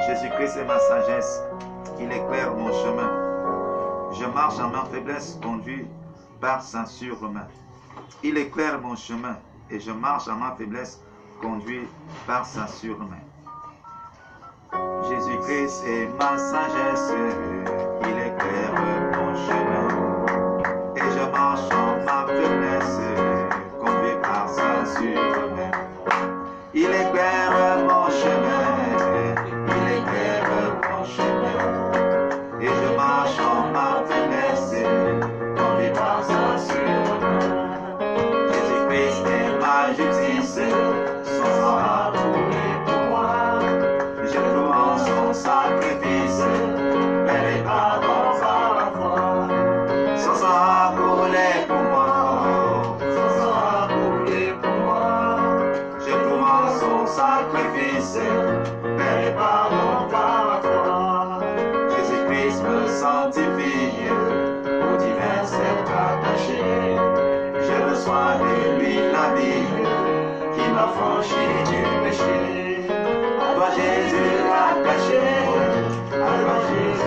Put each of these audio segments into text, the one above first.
Jésus-Christ est ma sagesse, il éclaire mon chemin. Je marche en ma faiblesse, conduit par sa sûre-main. Il éclaire mon chemin et je marche en ma faiblesse, conduit par sa sûre-main. Jésus-Christ est ma sagesse, il éclaire mon chemin. Et je marche en ma faiblesse, conduit par sa sûre-main. Il éclaire mon chemin, il éclaire mon chemin. Et je marche en ma faiblesse, conduit par sa sûre-main. Jésus-Christ est ma justice, son sang a coulé pour moi. Je loue son sacrifice, mais les pardons à la foi. Son sang a coulé pour moi, son sang a coulé pour moi. Je loue son sacrifice, mais les pardons à la foi. Jésus-Christ me sanctifie, au divin cercle attaché. Je reçois de lui la vie qui m'a franchi du péché. À toi Jésus attaché, à toi Jésus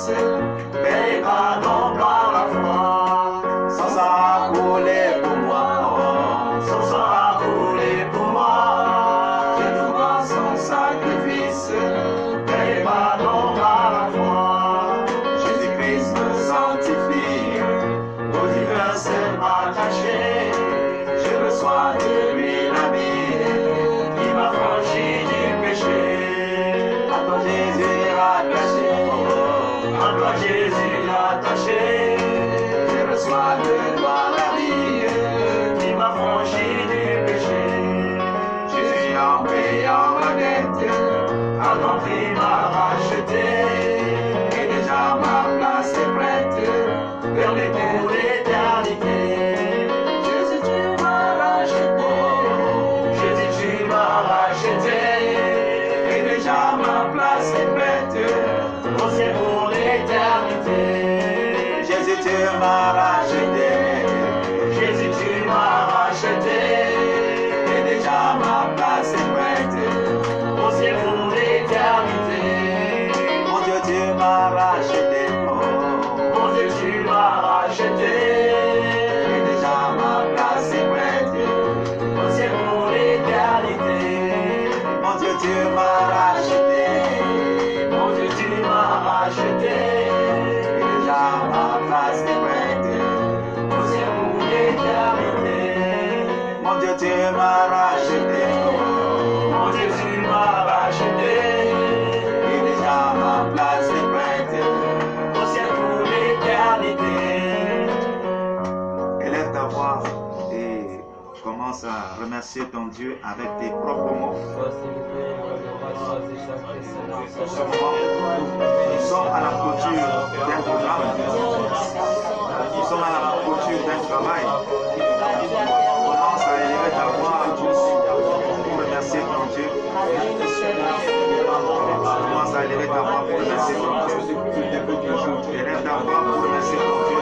sacrifice, payé pardon par la foi. Son sang a coulé pour moi, son sang a coulé pour moi. Je te vois son sacrifice, payé pardon par la foi. Jésus-Christ me sanctifie, au divin c'est m'attaché. Je reçois de lui la vie qui m'a franchi du péché. À toi Jésus attaché, à toi Jésus attaché. Je reçois de toi la vie qui m'a franchi du péché. Jésus en payant la dette, à ton prix m'a racheté. Et déjà ma place est prête vers l'éternité. Jésus tu m'as racheté, Jésus tu m'as racheté. Et déjà ma place est prête au ciel pour l'éternité. Jésus tu m'as racheté, Jésus tu m'as racheté. Et déjà ma place est prête au ciel pour l'éternité. Mon Dieu tu m'as racheté, oh. Mon Dieu tu m'as racheté. Et déjà ma place est prête au ciel pour l'éternité. Mon Dieu tu m'as racheté, mon Dieu tu m'as racheté. Et déjà ma place est prête au ciel pour l'éternité. Mon Dieu tu m'as racheté, oh. Mon Dieu tu m'as racheté. Et déjà ma place est prête au ciel pour l'éternité. Élève ta voix et commence à remercier ton Dieu avec tes propres mots. Nous sommes à la clôture d'un programme. Nous sommes à la clôture d'un travail. Commence à élever ta voix pour remercier ton Dieu. Commence à élever ta voix pour remercier ton Dieu. Élève ta voix pour remercier ton Dieu.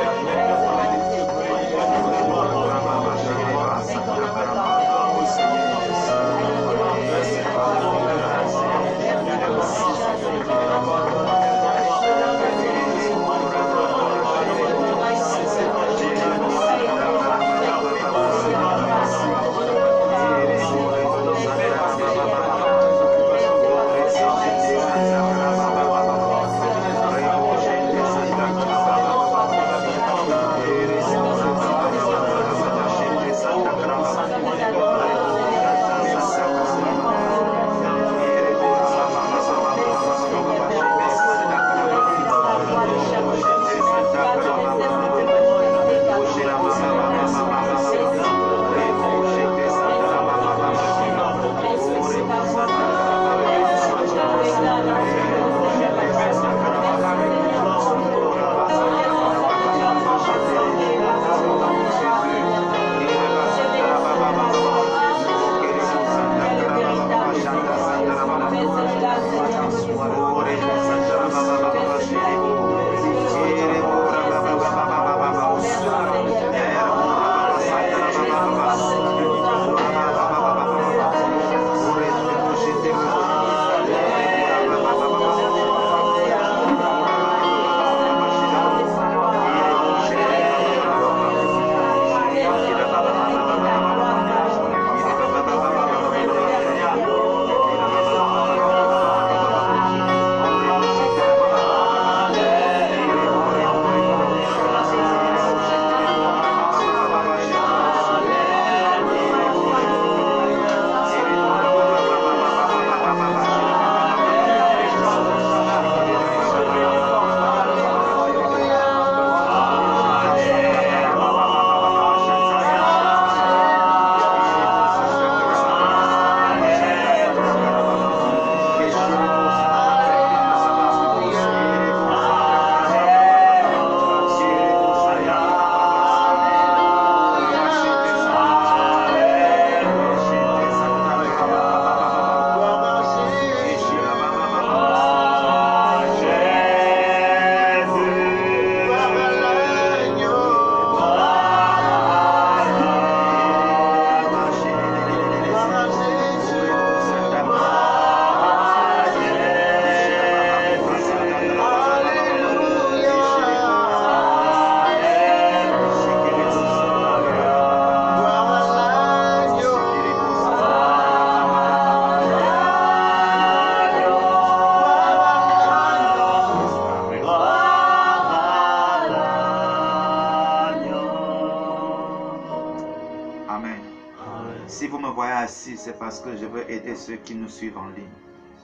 assis, c'est parce que je veux aider ceux qui nous suivent en ligne.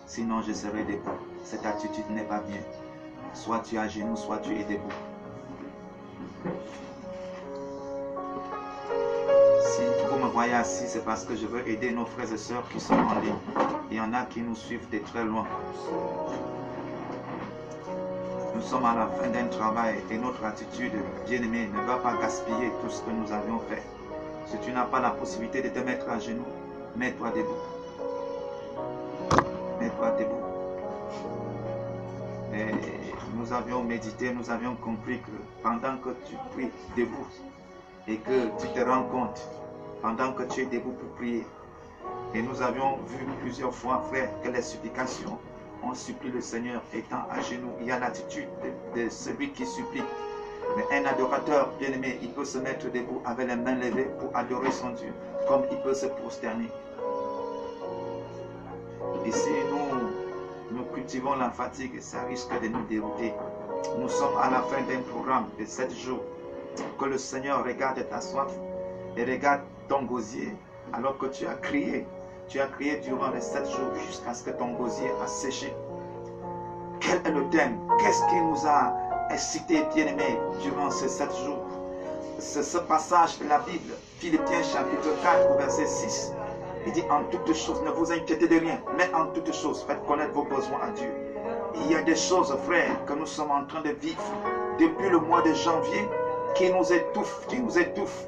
Sinon, je serai debout. Cette attitude n'est pas bien. Soit tu es à genoux, soit tu es debout. Si vous me voyez assis, c'est parce que je veux aider nos frères et sœurs qui sont en ligne. Il y en a qui nous suivent de très loin. Nous sommes à la fin d'un travail et notre attitude, bien-aimé, ne va pas gaspiller tout ce que nous avions fait. Si tu n'as pas la possibilité de te mettre à genoux, mets-toi debout. Mets-toi debout. Et nous avions médité, nous avions compris que pendant que tu pries debout et que tu te rends compte, pendant que tu es debout pour prier, et nous avions vu plusieurs fois, frère, que les supplications, on supplie le Seigneur étant à genoux. Il y a l'attitude de celui qui supplie. Mais un adorateur bien-aimé, il peut se mettre debout avec les mains levées pour adorer son Dieu, comme il peut se prosterner. Et si nous cultivons la fatigue, ça risque de nous dérouter. Nous sommes à la fin d'un programme de 7 jours. Que le Seigneur regarde ta soif et regarde ton gosier alors que tu as crié. Tu as crié durant les 7 jours jusqu'à ce que ton gosier a séché. Quel est le thème? Qu'est-ce qui nous a incité, bien-aimés, durant ces 7 jours? C'est ce passage de la Bible, Philippiens chapitre 4, verset 6. Il dit, en toutes choses, ne vous inquiétez de rien, mais en toutes choses, faites connaître vos besoins à Dieu. Il y a des choses, frères, que nous sommes en train de vivre depuis le mois de janvier qui nous étouffent,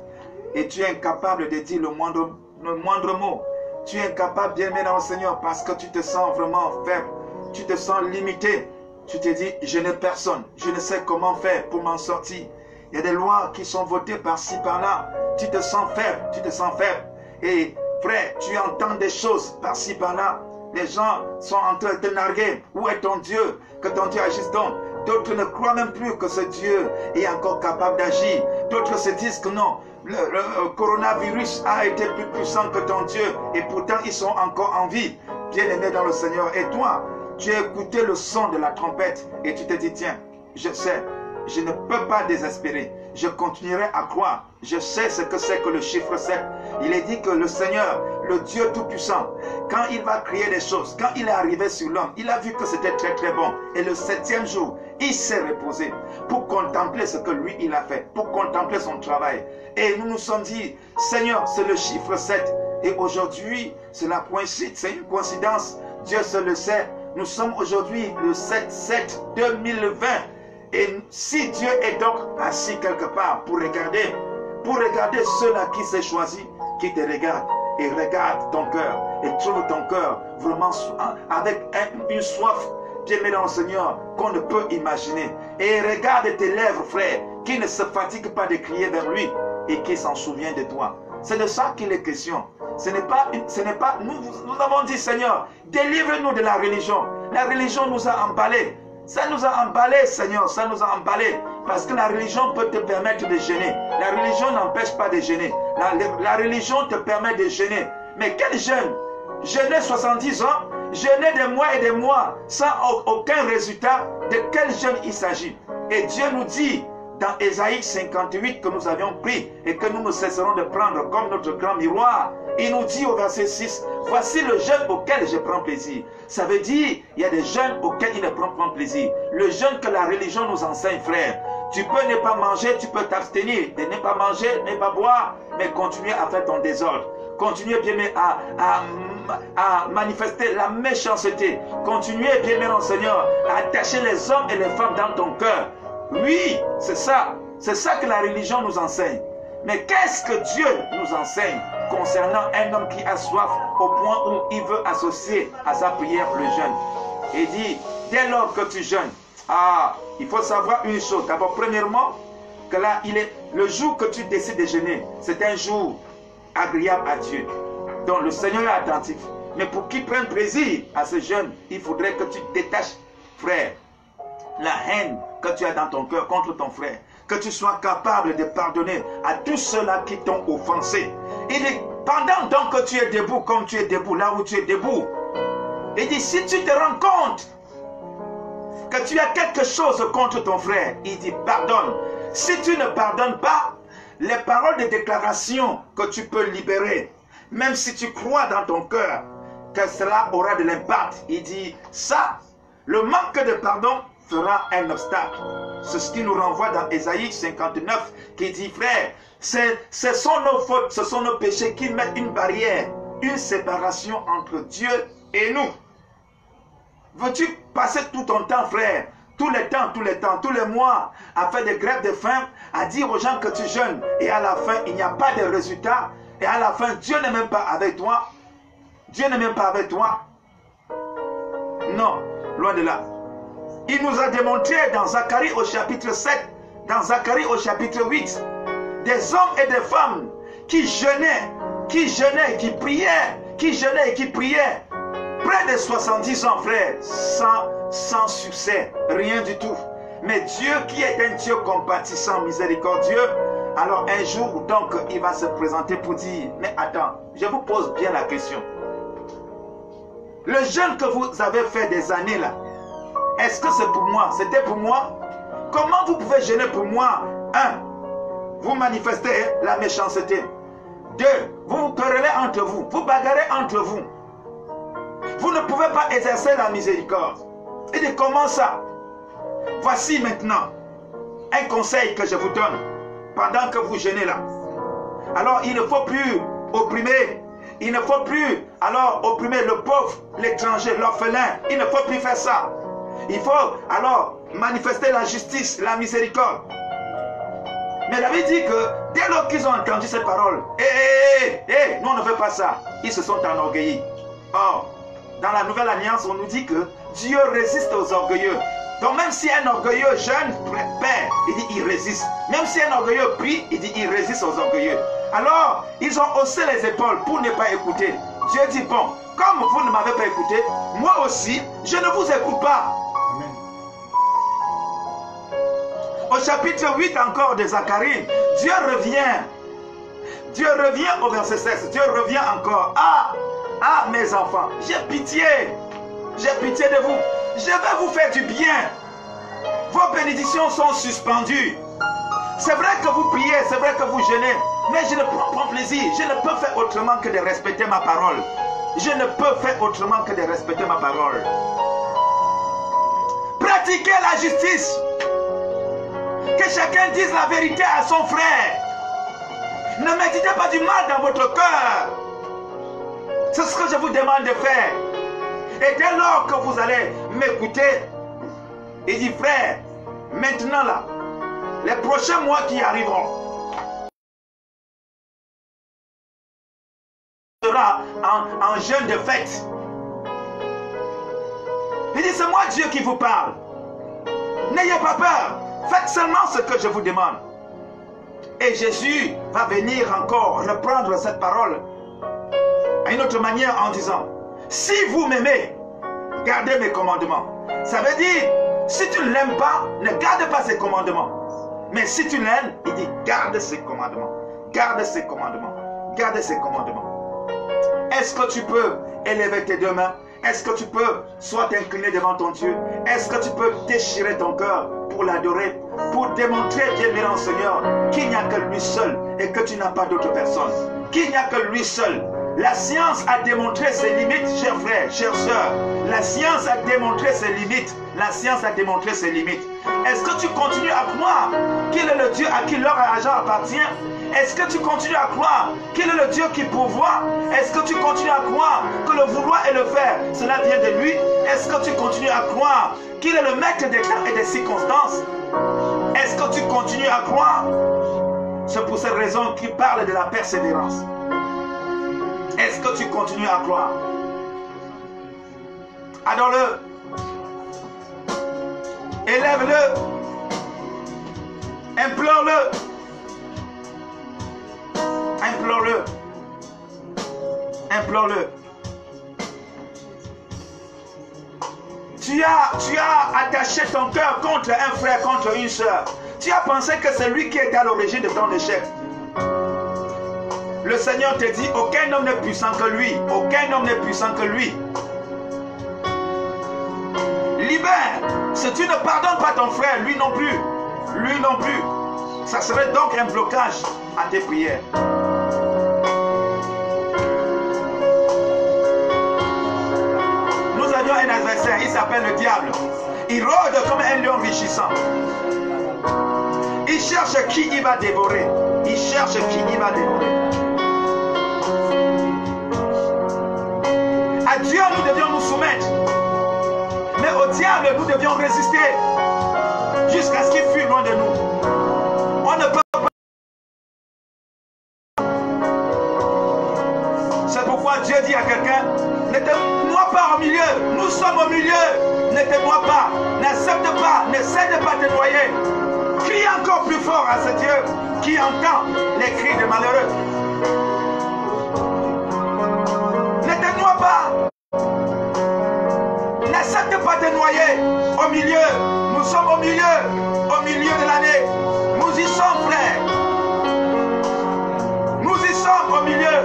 Et tu es incapable de dire le moindre mot. Tu es incapable bien aimer dans le Seigneur parce que tu te sens vraiment faible. Tu te sens limité. Tu te dis, je n'ai personne. Je ne sais comment faire pour m'en sortir. Il y a des lois qui sont votées par-ci, par-là. Tu te sens faible. Tu te sens faible. Et frère, tu entends des choses par-ci, par-là. Les gens sont en train de te narguer. Où est ton Dieu? Que ton Dieu agisse donc. D'autres ne croient même plus que ce Dieu est encore capable d'agir. D'autres se disent que non. Le coronavirus a été plus puissant que ton Dieu et pourtant ils sont encore en vie, bien-aimés dans le Seigneur. Et toi, tu as écouté le son de la trompette et tu te dis, tiens, je sais, je ne peux pas désespérer, je continuerai à croire. Je sais ce que c'est que le chiffre 7. Il est dit que le Seigneur, le Dieu Tout-Puissant, quand il va créer des choses, quand il est arrivé sur l'homme, il a vu que c'était très très bon. Et le 7e jour, il s'est reposé pour contempler ce que lui, il a fait, pour contempler son travail. Et nous nous sommes dit, Seigneur, c'est le chiffre 7. Et aujourd'hui, cela coïncide, c'est une coïncidence. Dieu seul le sait. Nous sommes aujourd'hui le 7/7/2020. Et si Dieu est donc assis quelque part pour regarder ceux-là qui s'est choisi, qui te regardent et regarde ton cœur et trouve ton cœur vraiment avec une soif bien-aimé dans le Seigneur qu'on ne peut imaginer. Et regarde tes lèvres, frère, qui ne se fatiguent pas de crier vers lui et qui s'en souvient de toi. C'est de ça qu'il est question. Ce n'est pas, nous avons dit, Seigneur, délivre-nous de la religion. La religion nous a emballés. Ça nous a emballés, Seigneur, ça nous a emballés. Parce que la religion peut te permettre de jeûner. La religion n'empêche pas de jeûner. La religion te permet de jeûner. Mais quel jeûne? Jeûner 70 ans, jeûner des mois et des mois sans aucun résultat. De quel jeûne il s'agit? Et Dieu nous dit dans Ésaïe 58 que nous avions pris et que nous ne cesserons de prendre comme notre grand miroir. Il nous dit au verset 6, voici le jeûne auquel je prends plaisir. Ça veut dire, il y a des jeûnes auxquels il ne prend pas plaisir. Le jeûne que la religion nous enseigne, frère. Tu peux ne pas manger, tu peux t'abstenir de ne pas manger, ne pas boire, mais continuer à faire ton désordre. Continuer bien à manifester la méchanceté. Continuer bien mon Seigneur à attacher les hommes et les femmes dans ton cœur. Oui, c'est ça. C'est ça que la religion nous enseigne. Mais qu'est-ce que Dieu nous enseigne concernant un homme qui a soif au point où il veut associer à sa prière le jeûne? Il dit, dès lors que tu jeûnes, il faut savoir une chose. D'abord, premièrement, que là, le jour que tu décides de jeûner, c'est un jour agréable à Dieu. Donc le Seigneur est attentif. Mais pour qu'il prenne plaisir à ce jeûne, il faudrait que tu détaches, frère, la haine que tu as dans ton cœur contre ton frère. Que tu sois capable de pardonner à tous ceux-là qui t'ont offensé. Il dit, pendant donc que tu es debout, comme tu es debout, là où tu es debout, il dit, si tu te rends compte que tu as quelque chose contre ton frère, il dit, pardonne. Si tu ne pardonnes pas, les paroles de déclaration que tu peux libérer, même si tu crois dans ton cœur que cela aura de l'impact, il dit ça, le manque de pardon fera un obstacle. C'est ce qui nous renvoie dans Ésaïe 59 qui dit, frère, ce sont nos fautes, ce sont nos péchés qui mettent une barrière, une séparation entre Dieu et nous. Veux-tu passer tout ton temps, frère, tous les mois, à faire des grèves de faim, à dire aux gens que tu jeûnes, et à la fin, il n'y a pas de résultat, et à la fin, Dieu n'est même pas avec toi. Dieu n'est même pas avec toi. Non, loin de là. Il nous a démontré dans Zacharie au chapitre 7, dans Zacharie au chapitre 8, des hommes et des femmes qui jeûnaient, et qui priaient, près de 70 ans, frère, sans succès, rien du tout. Mais Dieu qui est un Dieu compatissant, miséricordieux, alors un jour, donc, il va se présenter pour dire, mais attends, je vous pose bien la question. Le jeûne que vous avez fait des années là, est-ce que c'est pour moi? C'était pour moi? Comment vous pouvez jeûner pour moi? 1. Vous manifestez la méchanceté. 2. Vous vous querellez entre vous. Vous bagarrez entre vous. Vous ne pouvez pas exercer la miséricorde. Et dit comment ça? Voici maintenant un conseil que je vous donne pendant que vous jeûnez là. Alors il ne faut plus opprimer. Il ne faut plus alors opprimer le pauvre, l'étranger, l'orphelin. Il ne faut plus faire ça. Il faut alors manifester la justice, la miséricorde. Mais il avait dit que dès lors qu'ils ont entendu ces paroles, nous on ne veut pas ça. Ils se sont enorgueillis. Or, dans la nouvelle alliance, on nous dit que Dieu résiste aux orgueilleux. Donc même si un orgueilleux jeune père, il dit il résiste. Même si un orgueilleux prie, il dit il résiste aux orgueilleux. Alors, ils ont haussé les épaules pour ne pas écouter. Dieu dit bon, comme vous ne m'avez pas écouté, moi aussi, je ne vous écoute pas. Amen. Au chapitre 8 encore de Zacharie, Dieu revient au verset 16. Dieu revient encore. Ah mes enfants, j'ai pitié de vous. Je vais vous faire du bien. Vos bénédictions sont suspendues. C'est vrai que vous priez, c'est vrai que vous jeûnez, mais je ne prends plaisir. Je ne peux faire autrement que de respecter ma parole. Je ne peux faire autrement que de respecter ma parole. Pratiquez la justice. Que chacun dise la vérité à son frère. Ne méditez pas du mal dans votre cœur. C'est ce que je vous demande de faire. Et dès lors que vous allez m'écouter, il dit frère, maintenant là, les prochains mois qui arriveront, sera en jeûne de fête. Il dit c'est moi Dieu qui vous parle. N'ayez pas peur. Faites seulement ce que je vous demande. Et Jésus va venir encore reprendre cette parole à une autre manière en disant, si vous m'aimez, gardez mes commandements. Ça veut dire, si tu ne l'aimes pas, ne garde pas ses commandements. Mais si tu l'aimes, il dit, garde ses commandements. Garde ses commandements. Garde ses commandements. Est-ce que tu peux élever tes deux mains? Est-ce que tu peux soit t'incliner devant ton Dieu? Est-ce que tu peux déchirer ton cœur pour l'adorer, pour démontrer, bien-aimé Seigneur, qu'il n'y a que lui seul et que tu n'as pas d'autre personne? Qu'il n'y a que lui seul. La science a démontré ses limites, chers frères, chères sœurs. La science a démontré ses limites. La science a démontré ses limites. Est-ce que tu continues à croire qu'il est le Dieu à qui leur argent appartient? Est-ce que tu continues à croire qu'il est le Dieu qui pourvoit? Est-ce que tu continues à croire que le vouloir et le faire, cela vient de lui? Est-ce que tu continues à croire qu'il est le maître des temps et des circonstances? Est-ce que tu continues à croire? C'est pour cette raison qu'il parle de la persévérance. Est-ce que tu continues à croire? Adore-le. Élève-le. Implore-le. Implore-le. Implore-le. Tu as attaché ton cœur contre un frère, contre une soeur. Tu as pensé que c'est lui qui est à l'origine de ton échec. Le Seigneur te dit, aucun homme n'est puissant que lui. Aucun homme n'est puissant que lui. Libère. Si tu ne pardonnes pas ton frère, lui non plus. Lui non plus. Ça serait donc un blocage à tes prières. ont un adversaire, il s'appelle le diable. Il rôde comme un lion rugissant. Il cherche qui il va dévorer. Il cherche qui il va dévorer. À Dieu, nous devions nous soumettre. Mais au diable, nous devions résister. Jusqu'à ce qu'il fuit loin de nous. On ne peut pas. C'est pourquoi Dieu dit à quelqu'un, ne te noie pas au milieu. Nous sommes au milieu. Ne te noie pas. N'accepte pas. N'essaie de pas te noyer. Crie encore plus fort à ce Dieu qui entend les cris des malheureux. Ne te noie pas. N'accepte pas de noyer au milieu. Nous sommes au milieu de l'année. Nous y sommes, frères. Nous y sommes au milieu.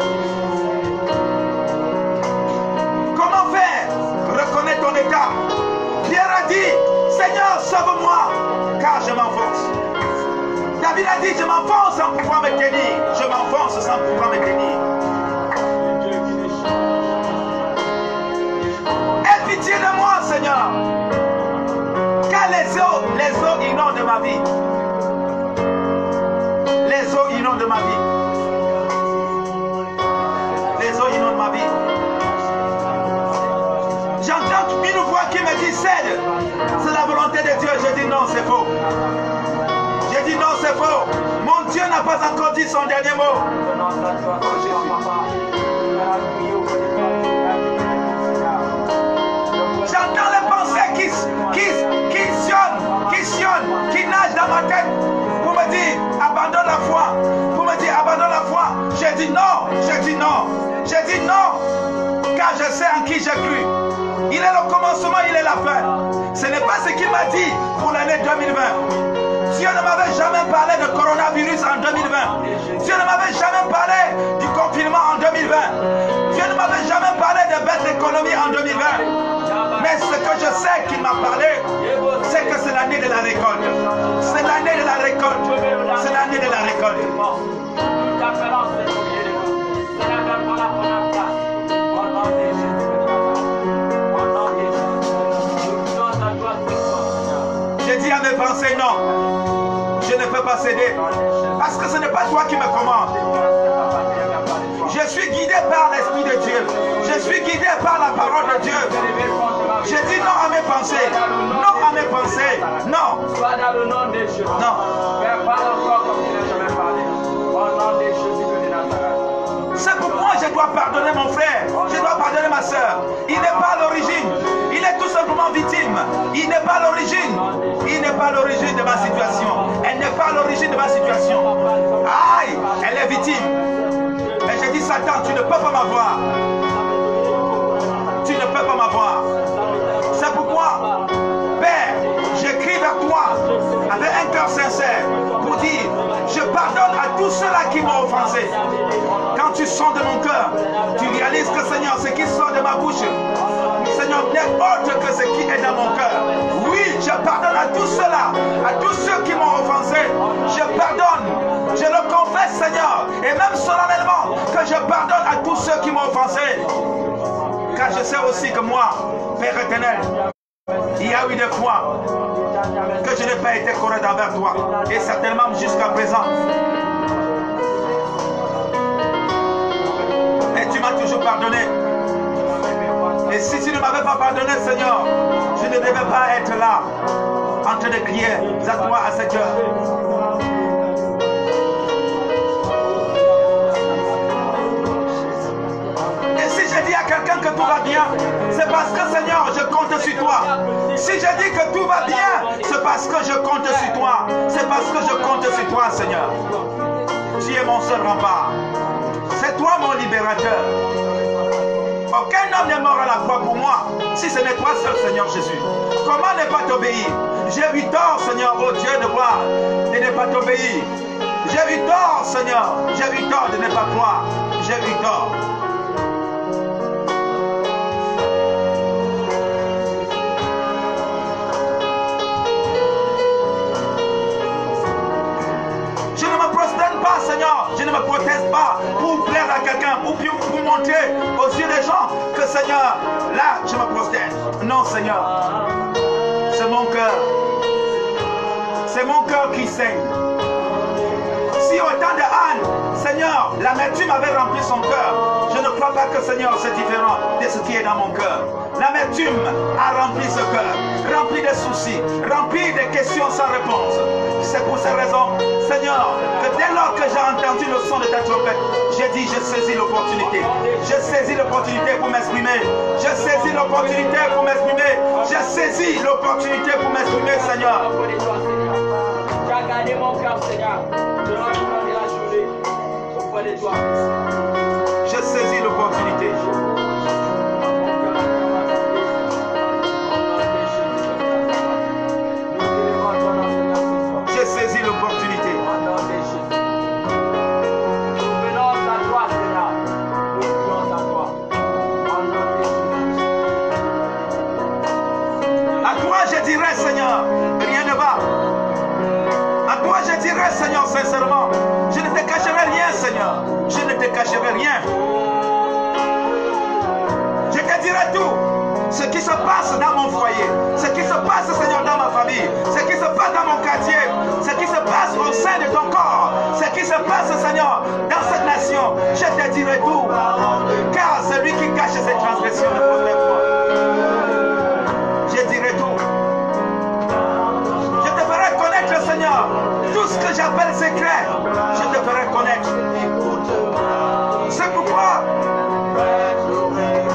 Comment faire? Reconnais ton état. Pierre a dit, Seigneur, sauve-moi, car je m'enfonce. David a dit, je m'enfonce sans pouvoir me tenir. Je m'enfonce sans pouvoir me tenir. Aie pitié de moi, Seigneur. Car les eaux inondent ma vie. Les eaux inondent ma vie. Les eaux inondent ma vie. J'entends une voix qui me dit cède. C'est la volonté de Dieu. Je dis non, c'est faux. Je dis non, c'est faux. Mon Dieu n'a pas encore dit son dernier mot. J'entends les pensées qui nagent dans ma tête pour me dire abandonne la foi. Pour me dire abandonne la foi. J'ai dit non, j'ai dit non. J'ai dit non. Car je sais en qui j'ai cru. Il est le commencement, il est la fin. Ce n'est pas ce qu'il m'a dit pour l'année 2020. Dieu ne m'avait jamais parlé de coronavirus en 2020. Dieu ne m'avait jamais parlé du confinement en 2020. Dieu ne m'avait jamais parlé de baisse d'économie en 2020. Mais ce que je sais qu'il m'a parlé, c'est que c'est l'année de la récolte. C'est l'année de la récolte. C'est l'année de la récolte. J'ai dit à mes pensées non. Je ne peux pas céder. Parce que ce n'est pas toi qui me commandes. Je suis guidé par l'Esprit de Dieu. Je suis guidé par la parole de Dieu. Je dis non à mes pensées. Non à mes pensées. Non. Sois dans le nom de Jésus. Non. Père, parle encore comme tu n'as jamais parlé. Au nom de Jésus de Nazareth. C'est pourquoi je dois pardonner mon frère. Je dois pardonner ma soeur. Il n'est pas à l'origine. Il est tout simplement victime. Il n'est pas à l'origine. Il n'est pas à l'origine de ma situation. Elle n'est pas à l'origine de ma situation. Aïe, elle est victime. Mais j'ai dit Satan, tu ne peux pas m'avoir. Tu ne peux pas m'avoir. C'est pourquoi, Père, j'écris vers toi avec un cœur sincère pour dire, je pardonne à tous ceux-là qui m'ont offensé. Quand tu sondes mon cœur, tu réalises que Seigneur, ce qui sort de ma bouche, Seigneur, n'est autre que ce qui est dans mon cœur. Oui, je pardonne à tous ceux-là, à tous ceux qui m'ont offensé. Je pardonne, je le confesse, Seigneur, et même solennellement que je pardonne à tous ceux qui m'ont offensé. Car je sais aussi que moi, Père éternel, il y a eu des fois que je n'ai pas été correct envers toi, et certainement jusqu'à présent. Et tu m'as toujours pardonné. Et si tu ne m'avais pas pardonné, Seigneur, je ne devais pas être là, en train de crier à toi à cette heure. Et si je dis à quelqu'un que tout va bien, c'est parce que, Seigneur, je compte sur toi. Si je dis que tout va bien, c'est parce que je compte sur toi. C'est parce que je compte sur toi, Seigneur. Tu es mon seul rempart. C'est toi mon libérateur. Aucun homme n'est mort à la croix pour moi, si ce n'est toi seul, Seigneur Jésus. Comment ne pas t'obéir? J'ai eu tort, Seigneur, oh Dieu de gloire, de ne pas t'obéir. J'ai eu tort, Seigneur. J'ai eu tort de ne pas croire. J'ai eu tort. Je ne me prosterne pas, Seigneur. Je ne me proteste pas pour plaire à quelqu'un ou pour montrer aux yeux des gens que Seigneur, là, je me proteste. Non, Seigneur. C'est mon cœur. C'est mon cœur qui saigne. Si au temps de Anne, Seigneur, l'amertume avait rempli son cœur, je ne crois pas que, Seigneur, c'est différent de ce qui est dans mon cœur. L'amertume a rempli ce cœur, rempli de soucis, rempli de questions sans réponse. C'est pour ces raisons, Seigneur, que dès lors que j'ai entendu le son de ta trompette, j'ai dit, je saisis l'opportunité. Je saisis l'opportunité pour m'exprimer. Je saisis l'opportunité pour m'exprimer. Je saisis l'opportunité pour m'exprimer, Seigneur. Tu as gardé mon cœur, Seigneur, durant toute la journée, auprès de toi. Je saisis l'opportunité. J'ai saisi l'opportunité. À toi je dirais, Seigneur, rien ne va. À toi je dirais, Seigneur, sincèrement, je ne te cacherai rien, Seigneur. Je ne te cacherai rien. Je te dirai tout. Ce qui se passe dans mon foyer, ce qui se passe, Seigneur, dans ma famille, ce qui se passe dans mon quartier, ce qui se passe au sein de ton corps, ce qui se passe, Seigneur, dans cette nation, je te dirai tout. Car celui qui cache ses transgressions ne prospère pas. Je dirai tout. Je te ferai connaître, Seigneur, tout ce que j'appelle secret. Je te ferai connaître. C'est pourquoi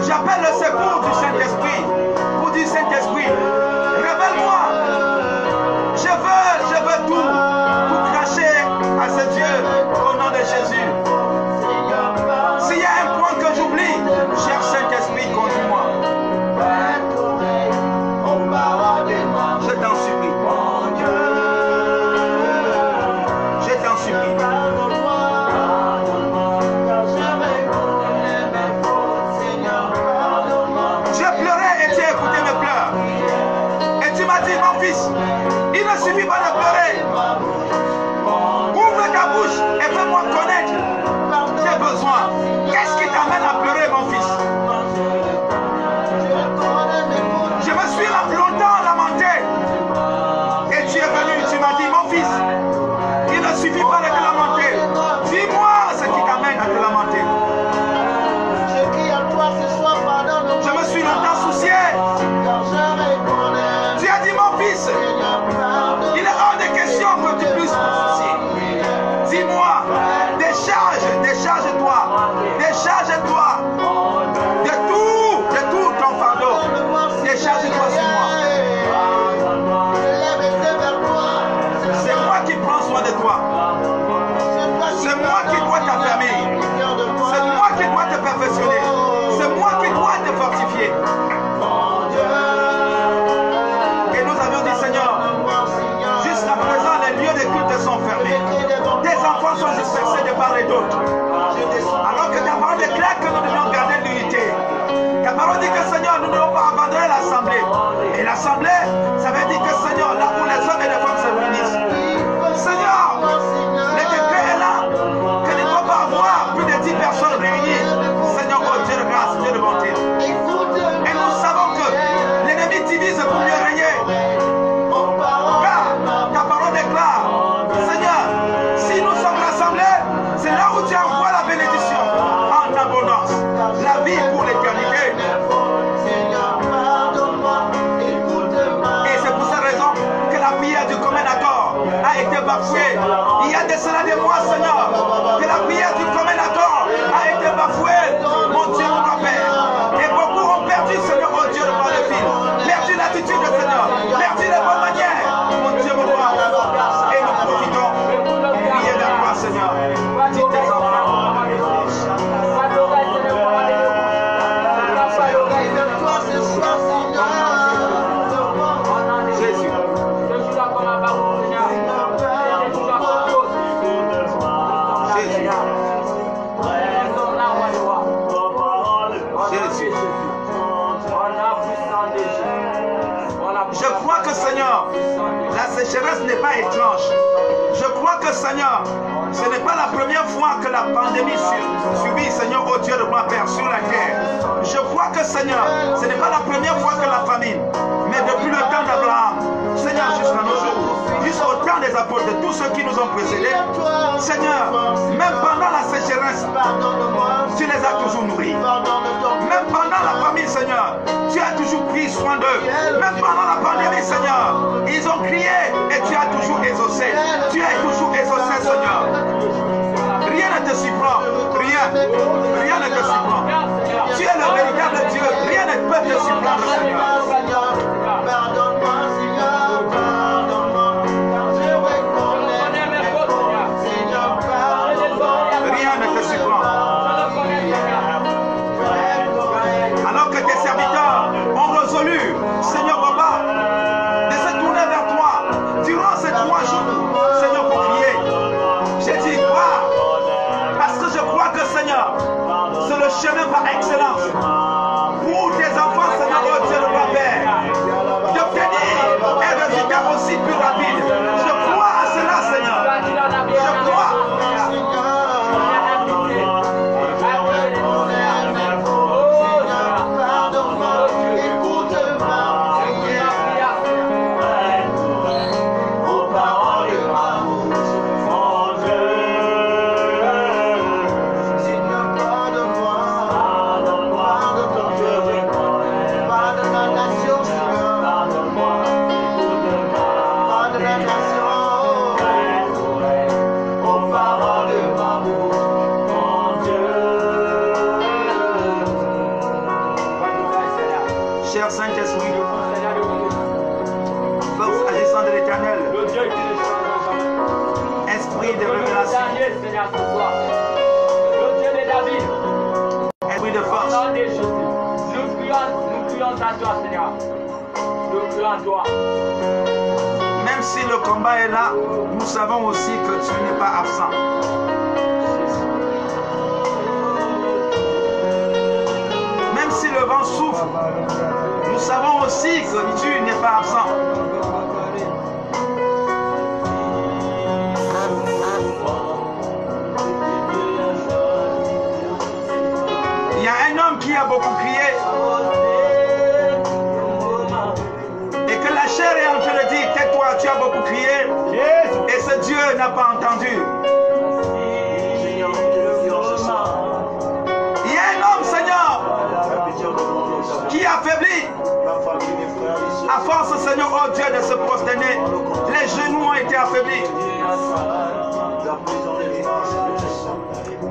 j'appelle le secours du Saint-Esprit. Pour dire Saint-Esprit, révèle-moi. Je veux tout pour cracher à ce Dieu au nom de Jésus. S'il y a un point que j'oublie, cher Saint-Esprit, conduis-moi. Je t'en supplie. Je t'en supplie. Mon fils, il ne suffit pas de pleurer. Ouvre ta bouche et fais-moi connaître tes besoins. Qu'est-ce qui t'amène à pleurer, mon fils? Je me suis longtemps lamenté. Et tu es venu, tu m'as dit, mon fils, il ne suffit pas de te lamenter. Dis-moi ce qui t'amène à te lamenter. Je me suis longtemps soucié. Tu as dit, mon fils, il est hors de question que tu puisses te soucier. Dis-moi, décharge-toi de tout ton fardeau. Décharge-toi sur moi. C'est moi qui prends soin de toi. C'est moi qui dois t'affermir. C'est moi qui dois te perfectionner. C'est moi qui dois te fortifier. Seigneur, jusqu'à présent, les lieux de culte sont fermés. Tes enfants sont dispersés de part et d'autre. Alors que ta parole déclare que nous devons garder l'unité. Ta parole dit que, Seigneur, nous ne devons pas abandonner l'assemblée. Et l'assemblée, ça veut dire que, Seigneur, là où les hommes et les femmes se réunissent. Seigneur, le décret est là. Que ne doit pas avoir plus de 10 personnes réunies. Seigneur, oh Dieu de grâce, Dieu de bonté. Et nous savons que l'ennemi divise pour mieux régner. Ta parole déclare, Seigneur, si nous sommes rassemblés, c'est là où tu envoies la bénédiction en abondance, la vie pour l'éternité. Et c'est pour cette raison que la prière du commun accord a été bafouée. Il y a de cela des mois, Seigneur, que la prière du commun accord a été bafouée. Mon Dieu, mon Père. Et beaucoup ont perdu, Seigneur, mon Dieu, le le fil, perdu l'attitude, Seigneur, perdu les bonnes manières. Mon Dieu, mon roi. Et nous profitons de prier vers toi, Seigneur. Dis tes enfants. Je crois que, Seigneur, la sécheresse n'est pas étrange. Je crois que, Seigneur, Ce n'est pas la première fois que la pandémie subit, Seigneur, oh Dieu de gloire, Père, sur la terre. Je crois que, Seigneur, ce n'est pas la première fois que la famine, mais depuis le temps d'Abraham, Seigneur, jusqu'à nos jours, jusqu'au temps des apôtres, de tous ceux qui nous ont précédés, Seigneur, même pendant la sécheresse, tu les as toujours nourris. Même pendant la famine, Seigneur, tu as toujours pris soin d'eux. Même pendant la pandémie, Seigneur, ils ont crié et tu as toujours exaucé. Tu as toujours exaucé, Seigneur. Rien ne te surprend. Rien. Rien ne te surprend. Tu es le véritable Dieu. Rien ne peut te surprendre, Seigneur. Pardonne-moi, Seigneur. Pardonne-moi. Rien ne te surprend. Alors que tes serviteurs ont résolu, Seigneur Papa, de se tourner vers toi durant ces 3 jours, Seigneur, pour prier. J'ai dit crois, parce que je crois que, Seigneur, c'est le chemin par excellence pour tes enfants, Seigneur, oh Dieu le roi Père, d'obtenir un résultat aussi plus rapide. Je crois à cela, Seigneur. Je crois. Cher Saint-Esprit, force agissant de l'Éternel, esprit de révélation, esprit de force, nous crions à toi, Seigneur. Nous crions à toi. même si le combat est là, nous savons aussi que tu n'es pas absent. Même si le vent souffle, nous savons aussi que tu n'es pas absent. Il y a un homme qui a beaucoup crié et que la chair est en train de dire tais-toi, tu as beaucoup crié et ce Dieu n'a pas entendu. Il y a un homme, Seigneur, qui affaiblit à force, Seigneur, oh Dieu, de se prosterner. Les genoux ont été affaiblis.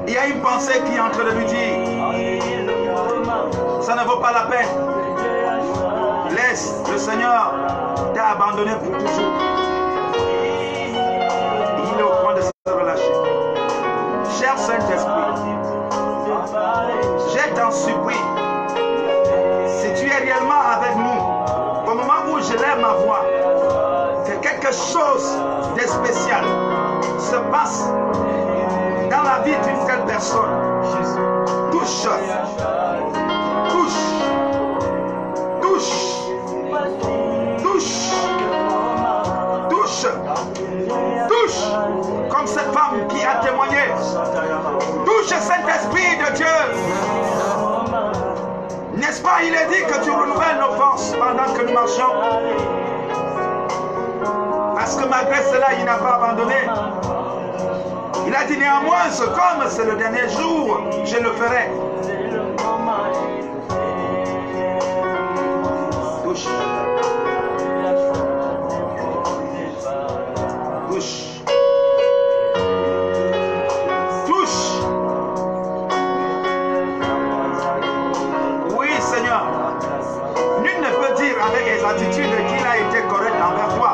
Il y a une pensée qui est en train de lui dire ça ne vaut pas la peine. Laisse, le Seigneur t'a abandonné pour toujours. Il est au point de se relâcher. Cher Saint-Esprit, je t'en supplie, si tu es réellement avec nous, au moment où je lève ma voix, que quelque chose de spécial se passe dans la vie d'une telle personne. Touche, touche, touche, touche, touche, touche, comme cette femme qui a témoigné. Touche, Saint-Esprit de Dieu. N'est-ce pas, il est dit que tu renouvelles nos forces pendant que nous marchons. Parce que malgré cela, il n'a pas abandonné. Il a dit néanmoins, comme c'est le dernier jour, je le ferai. Touche. Touche. Touche. Oui, Seigneur. Nul ne peut dire avec exactitude qu'il a été correct envers toi.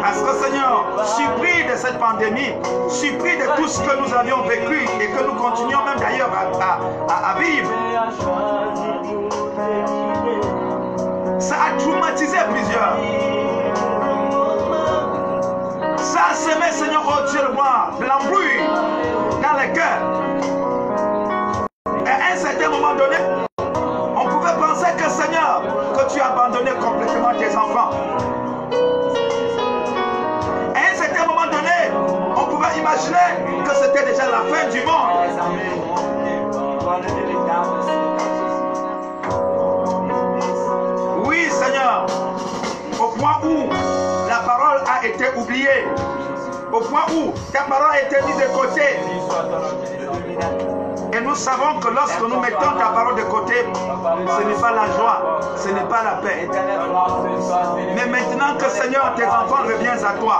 Parce que, Seigneur, surpris de cette pandémie, surpris de tout ce que nous avions vécu et que nous continuons même d'ailleurs à vivre, ça a traumatisé plusieurs. Ça a semé, Seigneur, oh Dieu de moi, l'embrouille dans les cœurs. Et à un certain moment donné, on pouvait penser que, Seigneur, que tu as abandonné complètement tes enfants. À un certain moment donné, pas imaginé que c'était déjà la fin du monde. Oui, Seigneur, au point où la parole a été oubliée, au point où ta parole a été mise de côté. Et nous savons que lorsque nous mettons ta parole de côté, ce n'est pas la joie, ce n'est pas la paix. Mais maintenant que Seigneur, tes enfants reviennent à toi,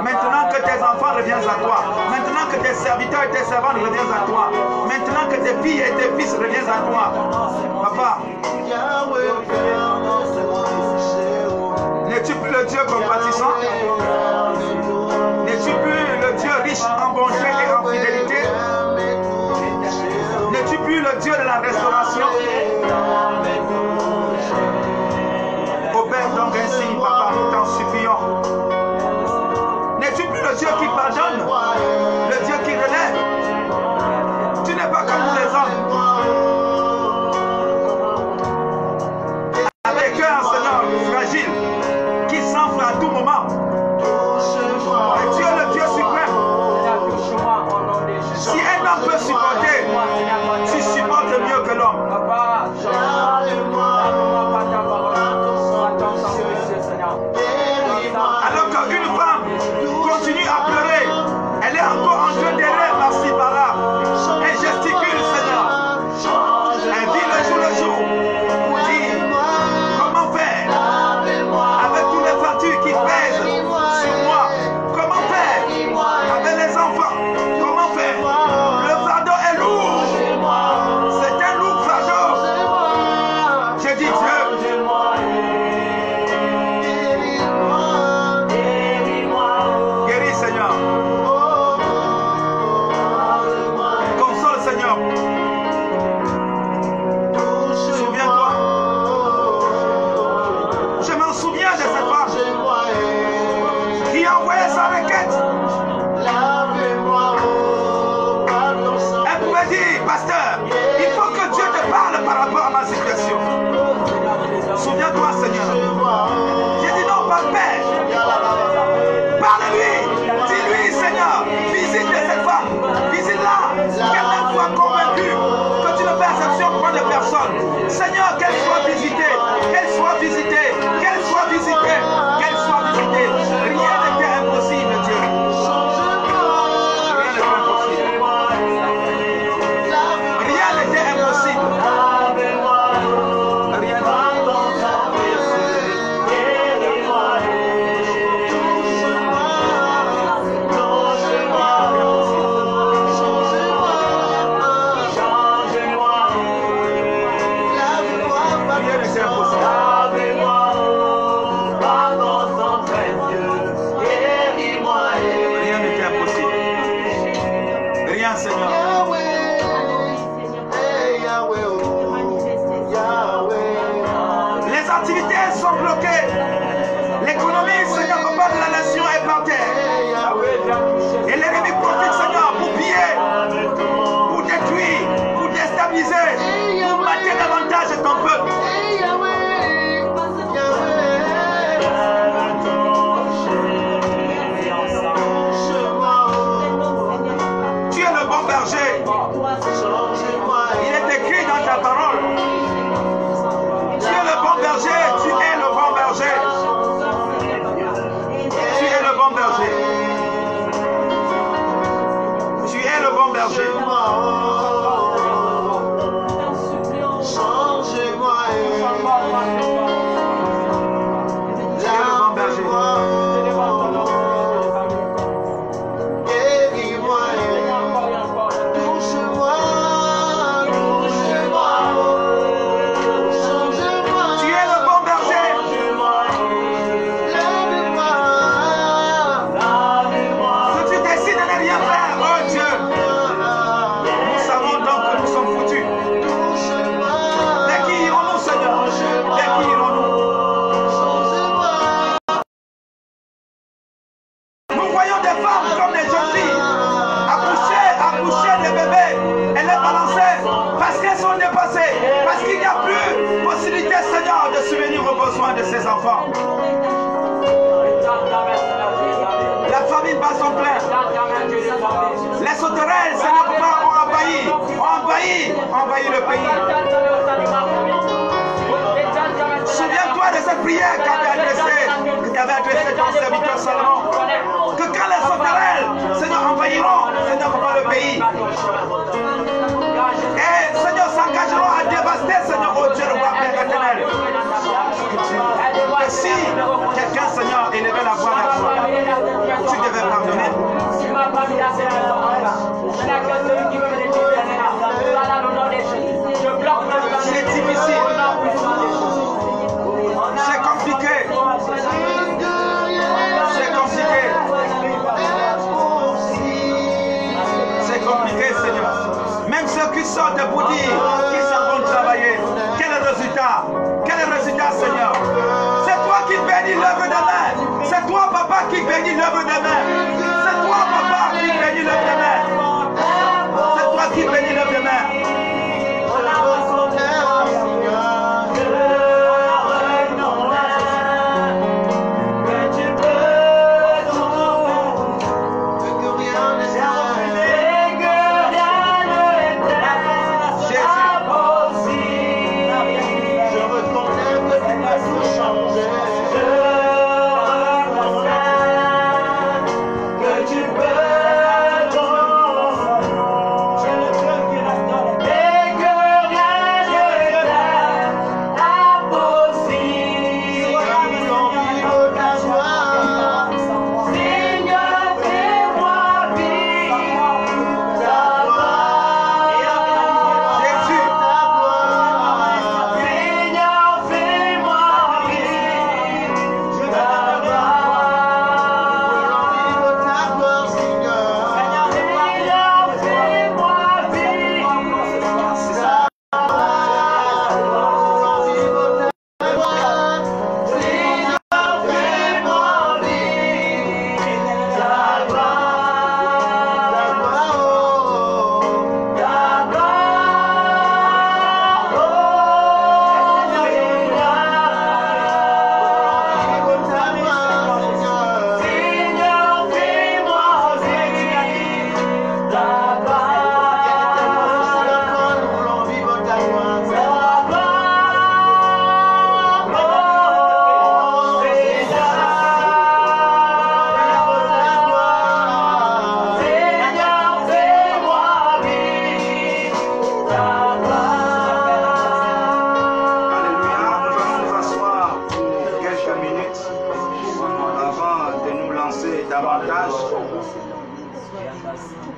maintenant que tes enfants reviennent à toi, maintenant que tes serviteurs et tes servantes reviennent à toi, maintenant que tes filles et tes fils reviennent à toi, Papa, n'es-tu plus le Dieu compatissant? N'es-tu plus le Dieu riche en bonté et en fidélité? N'es-tu plus le Dieu de la restauration? Opère donc ainsi, Papa, nous t'en supplions. N'es-tu plus le Dieu qui pardonne? Le Dieu qui relève? Tu n'es pas comme nous les hommes. Avec un Seigneur fragile qui s'enfle à tout moment. Et tu es le Dieu suprême. Si un homme peut supporter, tu supportes mieux que l'homme. Alors qu'une femme continue à pleurer, elle est encore en train d'errer par-ci par-là. Elle gesticule, Seigneur. Elle vit le jour pour dire comment faire avec tous les factures qui pèsent sur moi. Comment faire avec les enfants? Comment faire? Le fardeau est lourd. C'est un lourd fardeau. J'ai dit Dieu. Guéris, Seigneur. Console, Seigneur. Souviens-toi. Je m'en souviens de cette femme qui a envoyé sa requête. Elle pouvait dire, pasteur, il faut que Dieu te parle par rapport à ma situation. Souviens-toi, Seigneur. J'ai dit non, pas Père. Parle-lui. Dis-lui, Seigneur, visite cette femme. Visite-la. Qu'elle soit convaincue que tu ne fais exception pour de personne. Seigneur, qu'elle soit visitée. Qu'elle soit visitée. Qu'elle soit visitée. Qu'elle soit visitée. Rien n'était impossible, Dieu. Rien n'était impossible. Rien n'était impossible. Rien n'était impossible. Rien, Seigneur. Les activités sont bloquées. L'économie, Seigneur, papa de la nation est par terre. Et l'ennemi profite, Seigneur, pour piller, pour détruire, pour déstabiliser, pour mater davantage ton peuple. Tu es le bon berger. Il est écrit dans ta parole. Tu es le bon berger, tu es le bon berger. Tu es le bon berger. Tu es le bon berger. Changez-moi. Tu es le bon berger. Guéris-moi. Touche-moi. Changez-moi. Tu es le bon berger. Lave-moi. Si tu décides de ne rien faire, oh Dieu, nous savons donc que nous sommes foutus. Vers qui irons-nous, Seigneur? Vers qui irons-nous? Nous voyons des femmes comme des jeunes filles accoucher des bébés et les balancer parce qu'elles sont dépassées, parce qu'il n'y a plus possibilité, Seigneur, de subvenir aux besoins de ses enfants. La famine bat son plein. Les sauterelles, Seigneur Papa, ont envahi le pays. Souviens-toi de cette prière qu'avait adressée ton serviteur Salomon. Que quand les sauterelles, Seigneur, envahiront, Seigneur Papa, le pays. Et Seigneur, s'engageront à dévaster, Seigneur, oh Dieu, le roi Père éternel. Et si quelqu'un, Seigneur, élevait la voix vers toi, tu devais pardonner. C'est difficile. C'est compliqué. C'est compliqué. C'est compliqué, Seigneur. Même ceux qui sortent pour dire qu'ils s'en vont travailler. Quel est le résultat? Quel est le résultat, Seigneur? C'est toi qui bénis l'œuvre des mains. C'est toi, Papa, qui bénis l'œuvre des mains. C'est toi, Papa, qui bénis l'œuvre des mains. C'est toi qui bénis l'œuvre des mains.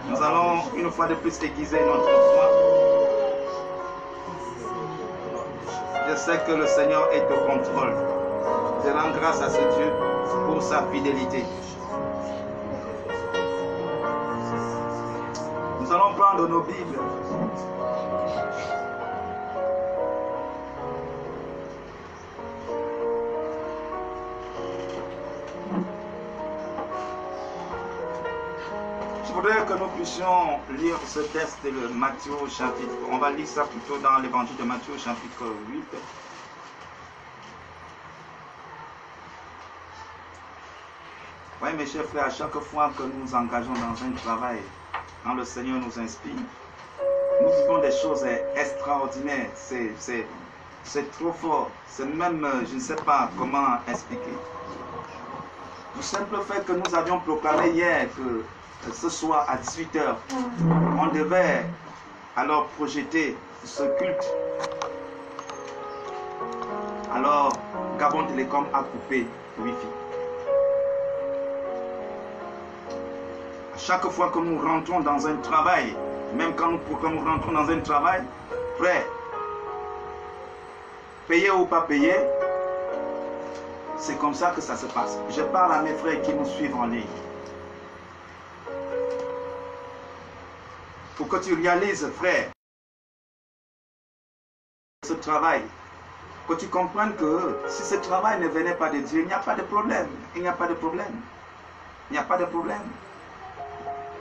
Nous allons une fois de plus aiguiser notre foi. Je sais que le Seigneur est au contrôle. Je rends grâce à ce Dieu pour sa fidélité. Nous allons prendre nos Bibles. Je voudrais que nous puissions lire ce texte de Matthieu chapitre. On va lire ça plutôt dans l'évangile de Matthieu chapitre 8. Oui, mes chers frères, à chaque fois que nous nous engageons dans un travail, quand le Seigneur nous inspire, nous vivons des choses extraordinaires. C'est trop fort. C'est même, je ne sais pas comment expliquer. Le simple fait que nous avions proclamé hier que ce soir à 18h, on devait alors projeter ce culte. Alors, Gabon Télécom a coupé le Wi-Fi. À chaque fois que nous rentrons dans un travail, même quand nous rentrons dans un travail, frère, payé ou pas payé, c'est comme ça que ça se passe. Je parle à mes frères qui nous suivent en ligne. Pour que tu réalises, frère, ce travail, que tu comprennes que si ce travail ne venait pas de Dieu, il n'y a pas de problème. Il n'y a pas de problème. Il n'y a pas de problème.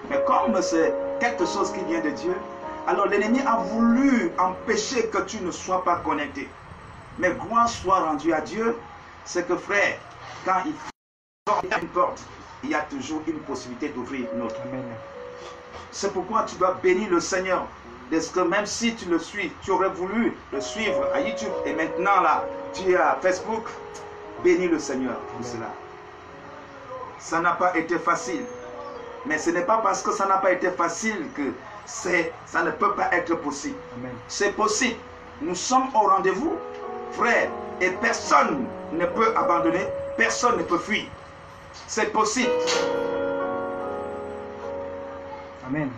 Mais comme c'est quelque chose qui vient de Dieu, alors l'ennemi a voulu empêcher que tu ne sois pas connecté. Mais gloire soit rendue à Dieu, c'est que frère, quand il ferme une porte, il y a toujours une possibilité d'ouvrir une autre. Amen. C'est pourquoi tu dois bénir le Seigneur. Parce que même si tu le suis, tu aurais voulu le suivre à YouTube et maintenant là, tu es à Facebook, bénis le Seigneur pour cela. Ça n'a pas été facile. Mais ce n'est pas parce que ça n'a pas été facile que ça ne peut pas être possible. C'est possible. Nous sommes au rendez-vous, frère, et personne ne peut abandonner, personne ne peut fuir. C'est possible. Amen.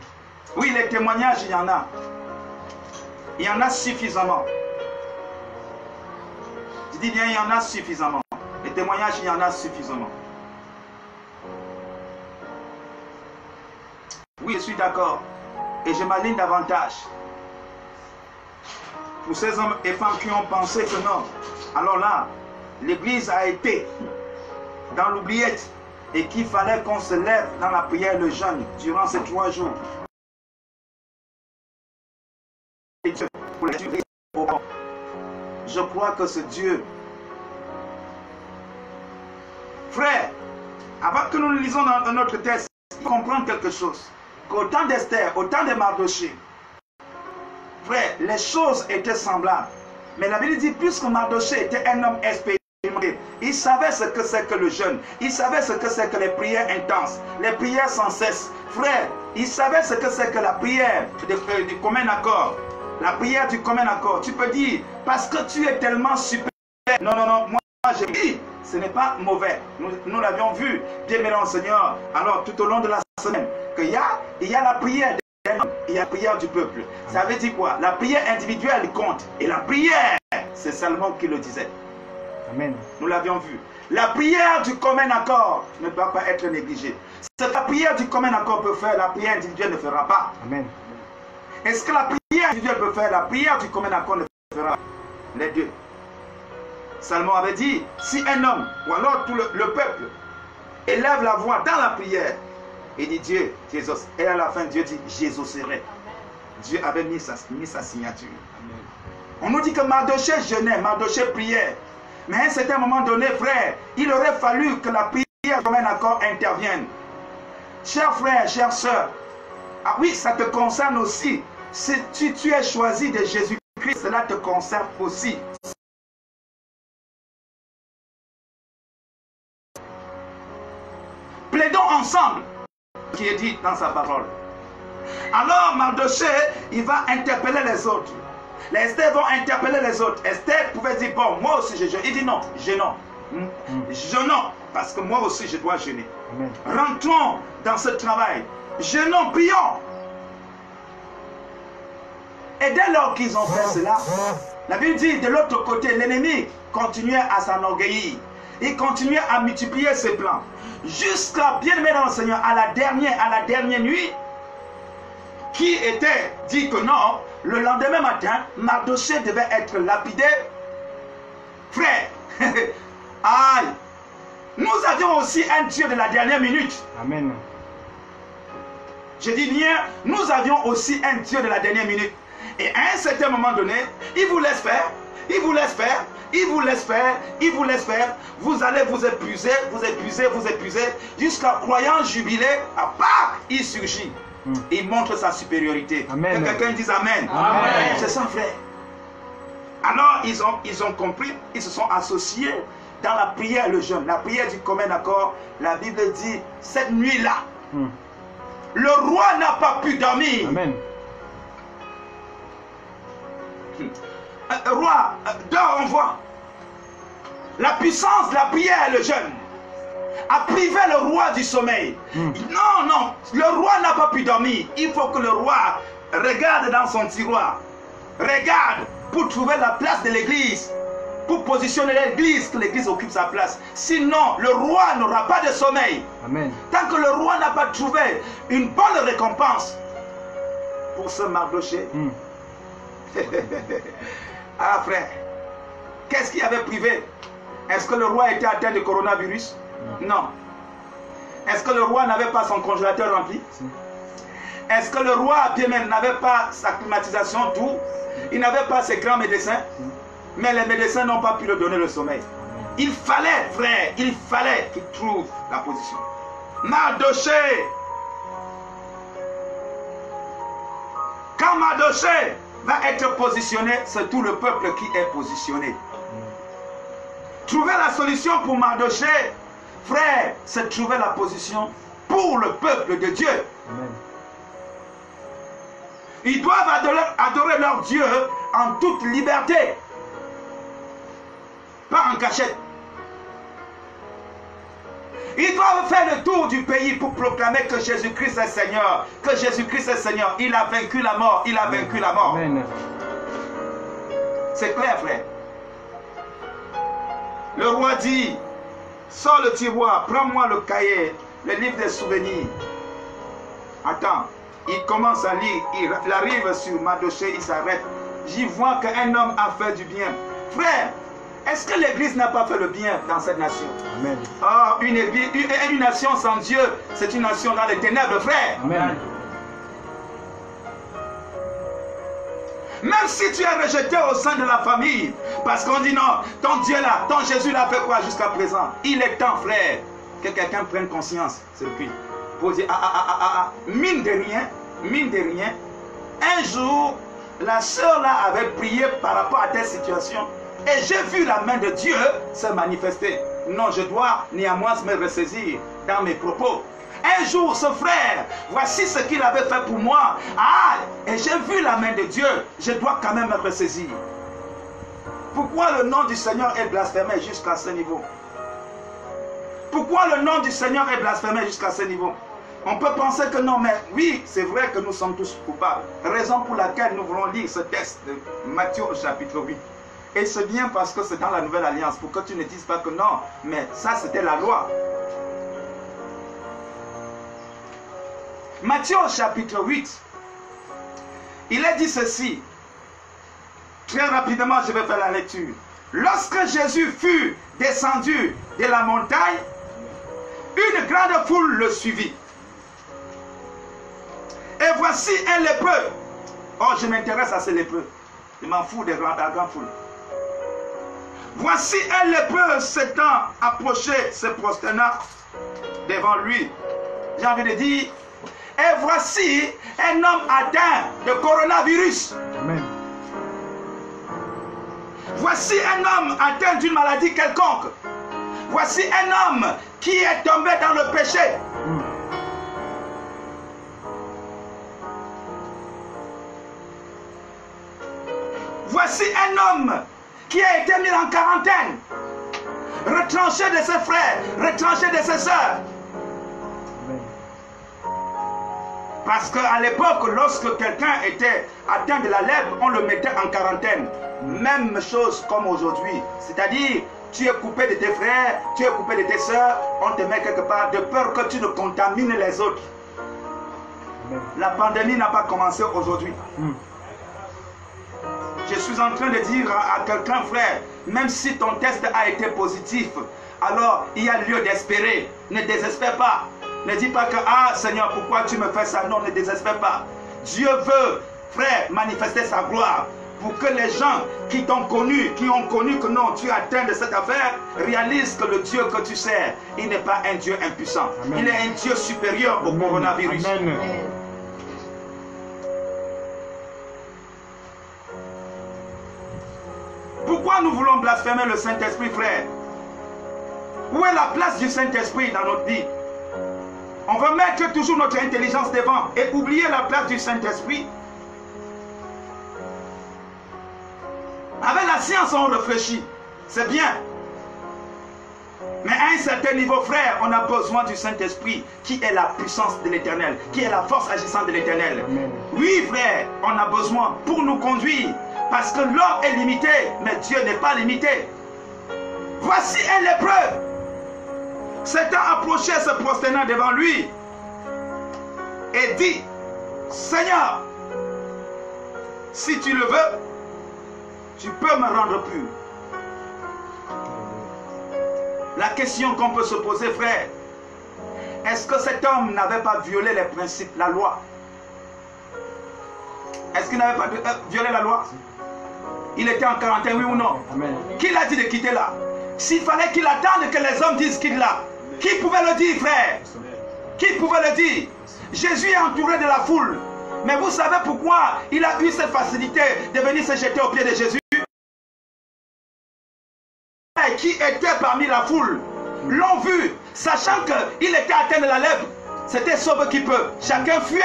Oui, les témoignages, il y en a. Il y en a suffisamment. Je dis bien, il y en a suffisamment. Les témoignages, il y en a suffisamment. Oui, je suis d'accord. Et je m'aligne davantage. Pour ces hommes et femmes qui ont pensé que non. Alors là, l'église a été dans l'oubliette et qu'il fallait qu'on se lève dans la prière, le jeûne, durant ces 3 jours. Je crois que ce Dieu, frère, avant que nous le lisons dans notre texte, il faut comprendre quelque chose. Qu'au temps d'Esther, au temps de Mardoché, frère, les choses étaient semblables. Mais la Bible dit, puisque Mardoché était un homme expérimenté, il savait ce que c'est que le jeûne, il savait ce que c'est que les prières intenses, les prières sans cesse. Frère, il savait ce que c'est que la prière du commun accord. La prière du commun accord. Tu peux dire, parce que tu es tellement super. Non, non, non, moi j'ai dit, ce n'est pas mauvais. Nous l'avions vu, bien aimé Seigneur. Alors, tout au long de la semaine, qu'il y a la prière d'un homme, il y a la prière du peuple. Ça veut dire quoi? La prière individuelle compte. Et la prière, c'est Salomon qui le disait. Amen. Nous l'avions vu. La prière du commun accord ne doit pas être négligée. Ce que la prière du commun accord peut faire, la prière individuelle ne fera pas. Amen. Est-ce que la prière individuelle peut faire, la prière du commun accord ne fera pas? Les deux. Salomon avait dit, si un homme, ou alors tout le peuple, élève la voix dans la prière, il dit Dieu, Jésus. Et à la fin, Dieu dit, j'exaucerai. Dieu avait mis sa signature. Amen. On nous dit que Mardoché jeûnait, Mardoché priait. Mais à un certain moment donné, frère, il aurait fallu que la prière comme un accord intervienne. Chers frères, chères sœurs, ah oui, ça te concerne aussi. Si tu es choisi de Jésus-Christ, cela te concerne aussi. Plaidons ensemble ce qui est dit dans sa parole. Alors Mardoché, il va interpeller les autres. Les Esther vont interpeller les autres. Esther pouvait dire, bon, moi aussi je jeûne. Il dit non, jeûnons. Jeûnons, parce que moi aussi je dois jeûner. Amen. Rentrons dans ce travail. Jeûnons, prions. Et dès lors qu'ils ont fait cela, la Bible dit, de l'autre côté, l'ennemi continuait à s'enorgueillir. Il continuait à multiplier ses plans. Jusqu'à, bien aimé dans le Seigneur, à la dernière nuit, qui était dit que non, le lendemain matin, Mardoché devait être lapidé. Frère, aïe, nous avions aussi un Dieu de la dernière minute. Amen. Je dis bien, nous avions aussi un Dieu de la dernière minute. Et à un certain moment donné, il vous laisse faire, il vous laisse faire, il vous laisse faire, il vous laisse faire. Vous allez vous épuiser, vous épuiser, vous épuiser, jusqu'à croyant jubilé, à part, il surgit. Il montre sa supériorité. Amen. Que quelqu'un dise Amen. Amen. C'est ça, frère. Alors, ils ont compris, ils se sont associés dans la prière, le jeûne, la prière du commun accord. La Bible dit, cette nuit-là, le roi n'a pas pu dormir. Amen. Roi, dors, on voit. La puissance de la prière, le jeûne, a privé le roi du sommeil. Non, non, le roi n'a pas pu dormir. Il faut que le roi regarde dans son tiroir. Regarde pour trouver la place de l'église. Pour positionner l'église, que l'église occupe sa place. Sinon, le roi n'aura pas de sommeil. Amen. Tant que le roi n'a pas trouvé une bonne récompense pour ce Mardoché. Ah frère, qu'est-ce qui avait privé? Est-ce que le roi était atteint de coronavirus? Non. Est-ce que le roi n'avait pas son congélateur rempli? Est-ce que le roi bien même n'avait pas sa climatisation, tout? Il n'avait pas ses grands médecins? Mais les médecins n'ont pas pu lui donner le sommeil. Il fallait, frère, il fallait qu'il trouve la position. Mardoché, Quand Mardochée va être positionné, c'est tout le peuple qui est positionné. Trouver la solution pour Mardochée, frère, c'est trouver la position pour le peuple de Dieu. Amen. Ils doivent adorer leur Dieu en toute liberté. Pas en cachette. Ils doivent faire le tour du pays pour proclamer que Jésus-Christ est Seigneur. Que Jésus-Christ est Seigneur. Il a vaincu la mort. Il a vaincu la mort. Amen. C'est clair, frère. Le roi dit, sors le tiroir, prends-moi le cahier, le livre des souvenirs. Attends, il commence à lire, il arrive sur Mardochée, il s'arrête. J'y vois qu'un homme a fait du bien. Frère, est-ce que l'Église n'a pas fait le bien dans cette nation? Amen. Oh, une nation sans Dieu, c'est une nation dans les ténèbres, frère. Amen. Même si tu es rejeté au sein de la famille, parce qu'on dit non, ton Dieu là, ton Jésus là fait quoi jusqu'à présent? Il est temps, frère, que quelqu'un prenne conscience, c'est puis, pour dire, mine de rien, un jour, la sœur là avait prié par rapport à telle situation, et j'ai vu la main de Dieu se manifester. Non, je dois néanmoins me ressaisir dans mes propos. Un jour, ce frère, voici ce qu'il avait fait pour moi. Ah, et j'ai vu la main de Dieu. Je dois quand même me ressaisir. Pourquoi le nom du Seigneur est blasphémé jusqu'à ce niveau? Pourquoi le nom du Seigneur est blasphémé jusqu'à ce niveau? On peut penser que non, mais oui, c'est vrai que nous sommes tous coupables. Raison pour laquelle nous voulons lire ce texte de Matthieu au chapitre 8. Et c'est bien parce que c'est dans la Nouvelle Alliance, pour que tu ne dises pas que non, mais ça c'était la loi. Matthieu chapitre 8, il est dit ceci. Très rapidement, je vais faire la lecture. Lorsque Jésus fut descendu de la montagne, une grande foule le suivit. Et voici un lépreux. Oh, je m'intéresse à ces lépreux. Je m'en fous de la grande foule. Voici un lépreux s'étant approché, se prosternant devant lui. J'ai envie de dire, et voici un homme atteint de coronavirus. Amen. Voici un homme atteint d'une maladie quelconque. Voici un homme qui est tombé dans le péché. Voici un homme qui a été mis en quarantaine, retranché de ses frères, retranché de ses sœurs. Parce qu'à l'époque, lorsque quelqu'un était atteint de la lèpre, on le mettait en quarantaine. Même chose comme aujourd'hui. C'est-à-dire, tu es coupé de tes frères, tu es coupé de tes sœurs, on te met quelque part de peur que tu ne contamines les autres. La pandémie n'a pas commencé aujourd'hui. Je suis en train de dire à quelqu'un, frère, même si ton test a été positif, alors il y a lieu d'espérer. Ne désespère pas. Ne dis pas que, ah Seigneur, pourquoi tu me fais ça? Non, ne désespère pas. Dieu veut, frère, manifester sa gloire pour que les gens qui t'ont connu, qui ont connu que non, tu es atteint de cette affaire, réalisent que le Dieu que tu sers, il n'est pas un Dieu impuissant. Amen. Il est un Dieu supérieur au coronavirus. Amen. Pourquoi nous voulons blasphémer le Saint-Esprit, frère? Où est la place du Saint-Esprit dans notre vie? On veut mettre toujours notre intelligence devant et oublier la place du Saint-Esprit. Avec la science, on réfléchit. C'est bien. Mais à un certain niveau, frère, on a besoin du Saint-Esprit qui est la puissance de l'Éternel, qui est la force agissante de l'Éternel. Oui, frère, on a besoin pour nous conduire. Parce que l'homme est limité, mais Dieu n'est pas limité. Voici un lépreux. S'étant approché, se prosternant devant lui, et dit, Seigneur, si tu le veux, tu peux me rendre pur. La question qu'on peut se poser, frère, est-ce que cet homme n'avait pas violé les principes, la loi? Est-ce qu'il n'avait pas violé la loi? Il était en quarantaine, oui ou non? Amen. Qui l'a dit de quitter là? S'il fallait qu'il attende que les hommes disent quitte là, qui pouvait le dire, frère? Qui pouvait le dire? Jésus est entouré de la foule. Mais vous savez pourquoi il a eu cette facilité de venir se jeter aux pieds de Jésus? Qui était parmi la foule l'ont vu, sachant qu'il était atteint de la lèpre. C'était sauve qui peut. Chacun fuyait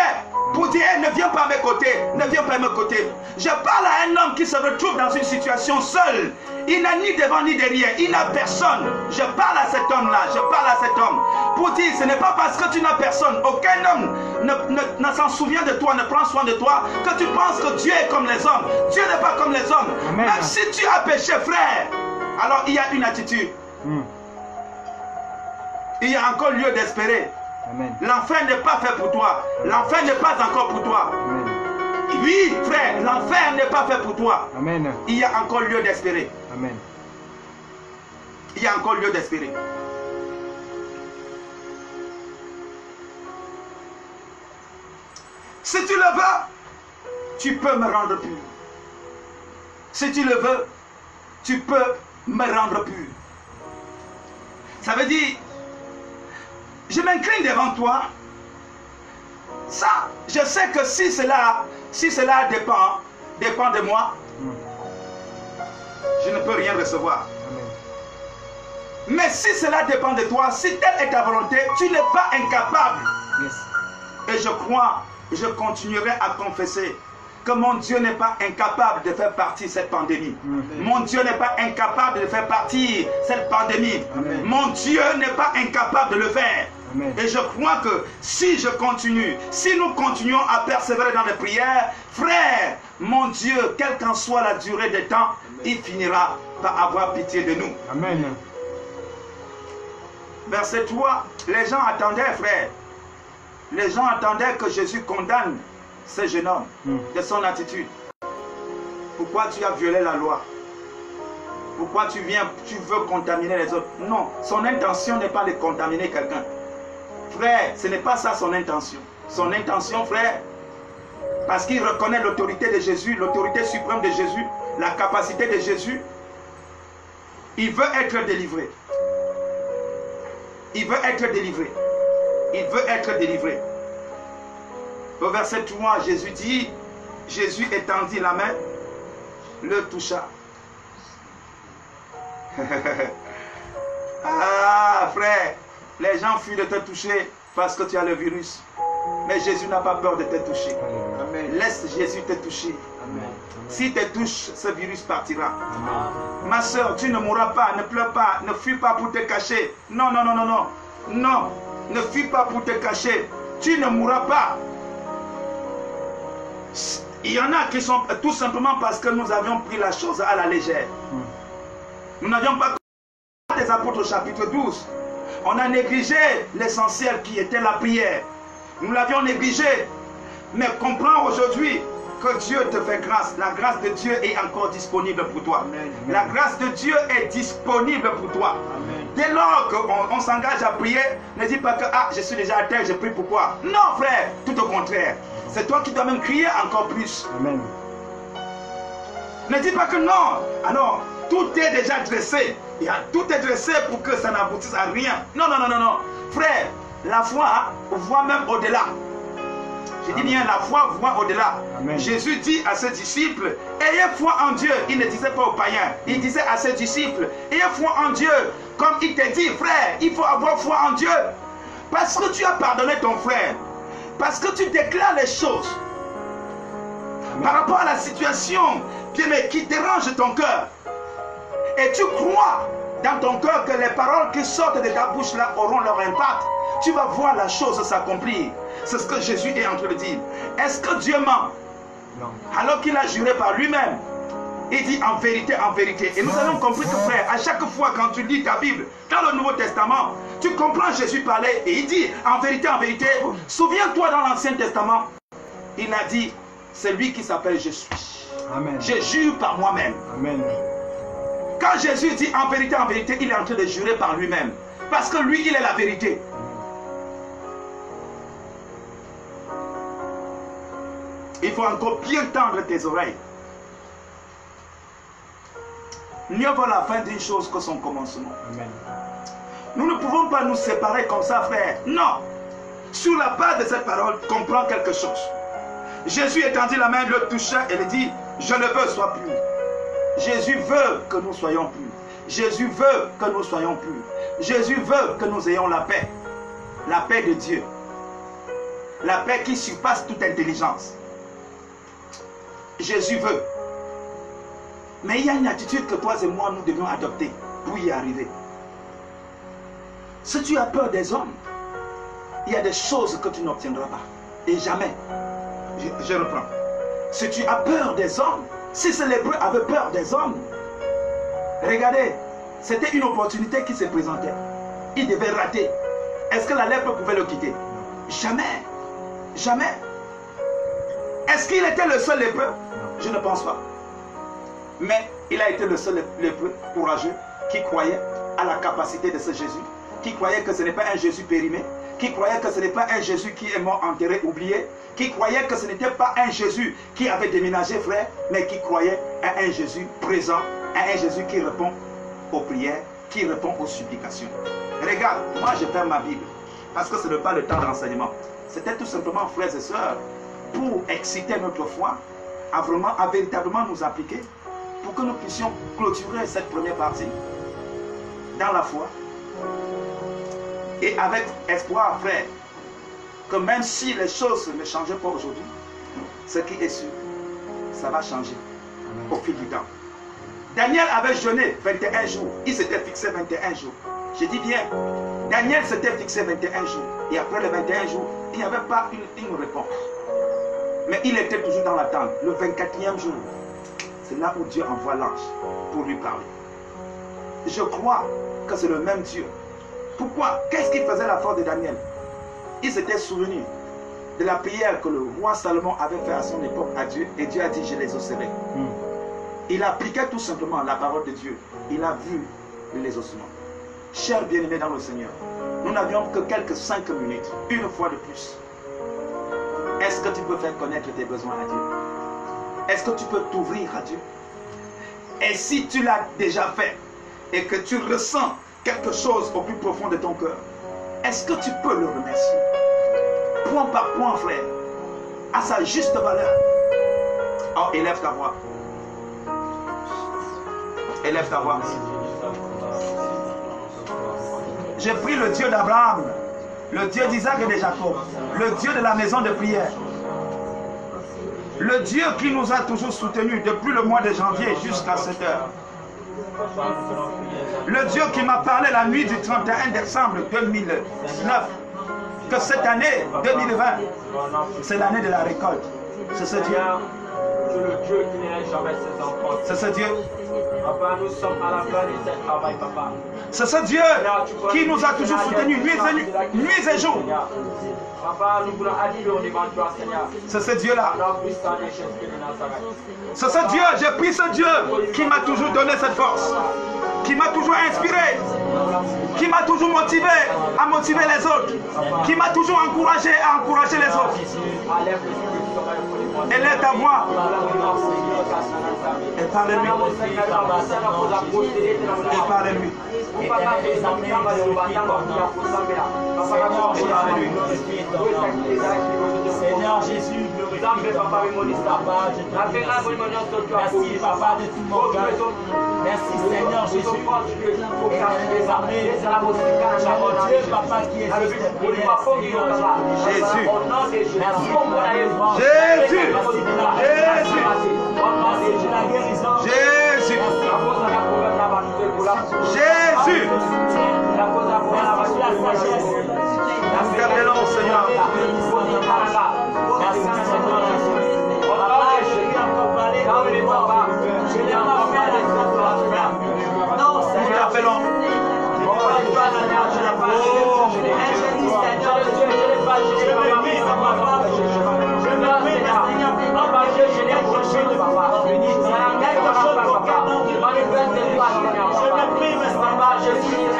pour dire ne viens pas à mes côtés, ne viens pas à mes côtés. Je parle à un homme qui se retrouve dans une situation seule. Il n'a ni devant ni derrière, il n'a personne. Je parle à cet homme-là, je parle à cet homme pour dire ce n'est pas parce que tu n'as personne, aucun homme ne s'en souvient de toi, ne prend soin de toi, que tu penses que Dieu est comme les hommes. Dieu n'est pas comme les hommes. Amen. Même si tu as péché, frère, alors il y a une attitude. Il y a encore lieu d'espérer. L'enfer n'est pas fait pour toi. L'enfer n'est pas encore pour toi. Amen. Oui, frère, l'enfer n'est pas fait pour toi. Amen. Il y a encore lieu d'espérer. Amen. Il y a encore lieu d'espérer. Si tu le veux, tu peux me rendre pur. Si tu le veux, tu peux me rendre pur. Ça veut dire, je m'incline devant toi. Ça, je sais que si cela dépend de moi, je ne peux rien recevoir. Amen. Mais si cela dépend de toi, si telle est ta volonté, tu n'es pas incapable. Yes. Et je crois, je continuerai à confesser que mon Dieu n'est pas incapable de faire partie de cette pandémie. Amen. Mon Dieu n'est pas incapable de faire partie de cette pandémie. Amen. Mon Dieu n'est pas incapable de le faire. Amen. Et je crois que si je continue, si nous continuons à persévérer dans les prières, frère, mon Dieu, quelle qu'en soit la durée des temps, il finira par avoir pitié de nous. Amen. Verset 3, les gens attendaient, frère. Les gens attendaient que Jésus condamne ce jeune homme de son attitude. Pourquoi tu as violé la loi? Pourquoi tu veux contaminer les autres? Non, son intention n'est pas de contaminer quelqu'un. Frère, ce n'est pas ça son intention. Son intention, frère, parce qu'il reconnaît l'autorité de Jésus, l'autorité suprême de Jésus, la capacité de Jésus, il veut être délivré. Il veut être délivré. Il veut être délivré. Au verset 3, Jésus dit, Jésus étendit la main, le toucha. Ah, frère, les gens fuient de te toucher parce que tu as le virus. Mais Jésus n'a pas peur de te toucher. Amen. Laisse Jésus te toucher. Amen. Si tu touches, ce virus partira. Amen. Ma soeur, tu ne mourras pas, ne pleure pas, ne fuis pas pour te cacher. Non, non, non, non, non. Non, ne fuis pas pour te cacher. Tu ne mourras pas. Il y en a qui sont tout simplement parce que nous avions pris la chose à la légère. Nous n'avions pas des apôtres au chapitre 12. On a négligé l'essentiel qui était la prière. Nous l'avions négligé. Mais comprends aujourd'hui que Dieu te fait grâce. La grâce de Dieu est encore disponible pour toi. Amen. La grâce de Dieu est disponible pour toi. Amen. Dès lors qu'on s'engage à prier, ne dis pas que je suis déjà à terre, je prie pourquoi. Non frère, tout au contraire. C'est toi qui dois même crier encore plus. Amen. Ne dis pas que non. Alors, tout est déjà dressé. Tout est dressé pour que ça n'aboutisse à rien. Non, non, non, non, non. Frère, la foi voit même au-delà. Je dis bien, la foi voit au-delà. Jésus dit à ses disciples, ayez foi en Dieu. Il ne disait pas aux païens, il disait à ses disciples, ayez foi en Dieu. Comme il te dit, frère, il faut avoir foi en Dieu. Parce que tu as pardonné ton frère. Parce que tu déclares les choses. Par rapport à la situation qui dérange ton cœur. Et tu crois dans ton cœur que les paroles qui sortent de ta bouche là auront leur impact. Tu vas voir la chose s'accomplir. C'est ce que Jésus est en train de dire. Est-ce que Dieu ment? Non. Alors qu'il a juré par lui-même. Il dit en vérité, en vérité. Et nous avons compris que frère, à chaque fois quand tu lis ta Bible, dans le Nouveau Testament, tu comprends Jésus parler et il dit en vérité, souviens-toi dans l'Ancien Testament, il a dit, c'est lui qui s'appelle je suis. Amen. Je jure par moi-même. Amen. Quand Jésus dit en vérité, il est en train de jurer par lui-même. Parce que lui, il est la vérité. Il faut encore bien tendre tes oreilles. Mieux vaut la fin d'une chose que son commencement. Amen. Nous ne pouvons pas nous séparer comme ça, frère. Non. Sur la base de cette parole, comprends quelque chose. Jésus étendit la main, le toucha et lui dit, je le veux, sois pur. Jésus veut que nous soyons purs. Jésus veut que nous soyons purs. Jésus veut que nous ayons la paix. La paix de Dieu. La paix qui surpasse toute intelligence. Jésus veut. Mais il y a une attitude que toi et moi, nous devions adopter pour y arriver. Si tu as peur des hommes, il y a des choses que tu n'obtiendras pas. Et jamais. Je reprends. Si tu as peur des hommes, si ce lépreux avait peur des hommes, regardez, c'était une opportunité qui se présentait. Il devait rater. Est-ce que la lèpre pouvait le quitter? Jamais. Jamais. Est-ce qu'il était le seul lépreux? Je ne pense pas. Mais il a été le seul lépreux courageux qui croyait à la capacité de ce Jésus, qui croyait que ce n'est pas un Jésus périmé, qui croyait que ce n'est pas un Jésus qui est mort, enterré, oublié, qui croyait que ce n'était pas un Jésus qui avait déménagé, frère, mais qui croyait à un Jésus présent, à un Jésus qui répond aux prières, qui répond aux supplications. Regarde, moi je ferme ma Bible, parce que ce n'est pas le temps d'enseignement. C'était tout simplement, frères et sœurs, pour exciter notre foi, à véritablement nous appliquer, pour que nous puissions clôturer cette première partie dans la foi. Et avec espoir, frère, que même si les choses ne changeaient pas aujourd'hui, ce qui est sûr, ça va changer au fil du temps. Daniel avait jeûné 21 jours. Il s'était fixé 21 jours. Je dis bien, Daniel s'était fixé 21 jours. Et après les 21 jours, il n'y avait pas une réponse. Mais il était toujours dans l'attente. Le 24e jour, c'est là où Dieu envoie l'ange pour lui parler. Je crois que c'est le même Dieu. Pourquoi? Qu'est-ce qui faisait la force de Daniel? Il s'était souvenu de la prière que le roi Salomon avait fait à son époque à Dieu. Et Dieu a dit, je les osserai. Il appliquait tout simplement la parole de Dieu. Il a vu les ossements. Chers bien-aimés dans le Seigneur, nous n'avions que quelques 5 minutes, une fois de plus. Est-ce que tu peux faire connaître tes besoins à Dieu? Est-ce que tu peux t'ouvrir à Dieu? Et si tu l'as déjà fait et que tu ressens quelque chose au plus profond de ton cœur, est-ce que tu peux le remercier? Point par point, frère, à sa juste valeur. Oh, élève ta voix. Élève ta voix. J'ai pris le Dieu d'Abraham, le Dieu d'Isaac et de Jacob, le Dieu de la maison de prière, le Dieu qui nous a toujours soutenus depuis le mois de janvier jusqu'à cette heure. Le Dieu qui m'a parlé la nuit du 31 décembre 2019, que cette année 2020, c'est l'année de la récolte. C'est ce Dieu. Le Dieu qui n'aide jamais ses enfants. C'est ce Dieu. Papa, nous sommes à la fin de ce travail, papa. C'est ce Dieu qui nous a toujours soutenus nuit et jour. Papa, nous voulons admirer devant toi, Seigneur. C'est ce Dieu-là. C'est ce Dieu, j'ai pris ce Dieu qui m'a toujours donné cette force, qui m'a toujours inspiré, qui m'a toujours motivé à motiver les autres, qui m'a toujours encouragé à encourager les autres. Élève ta voix et parle-lui. Et parle-lui. Seigneur Jésus, glorifie papa, merci papa de tout mon cœur. Merci Seigneur Jésus. Dieu papa qui existe. Jésus. Jésus. Jésus. Gardez-le, Seigneur. Nous t'appelons.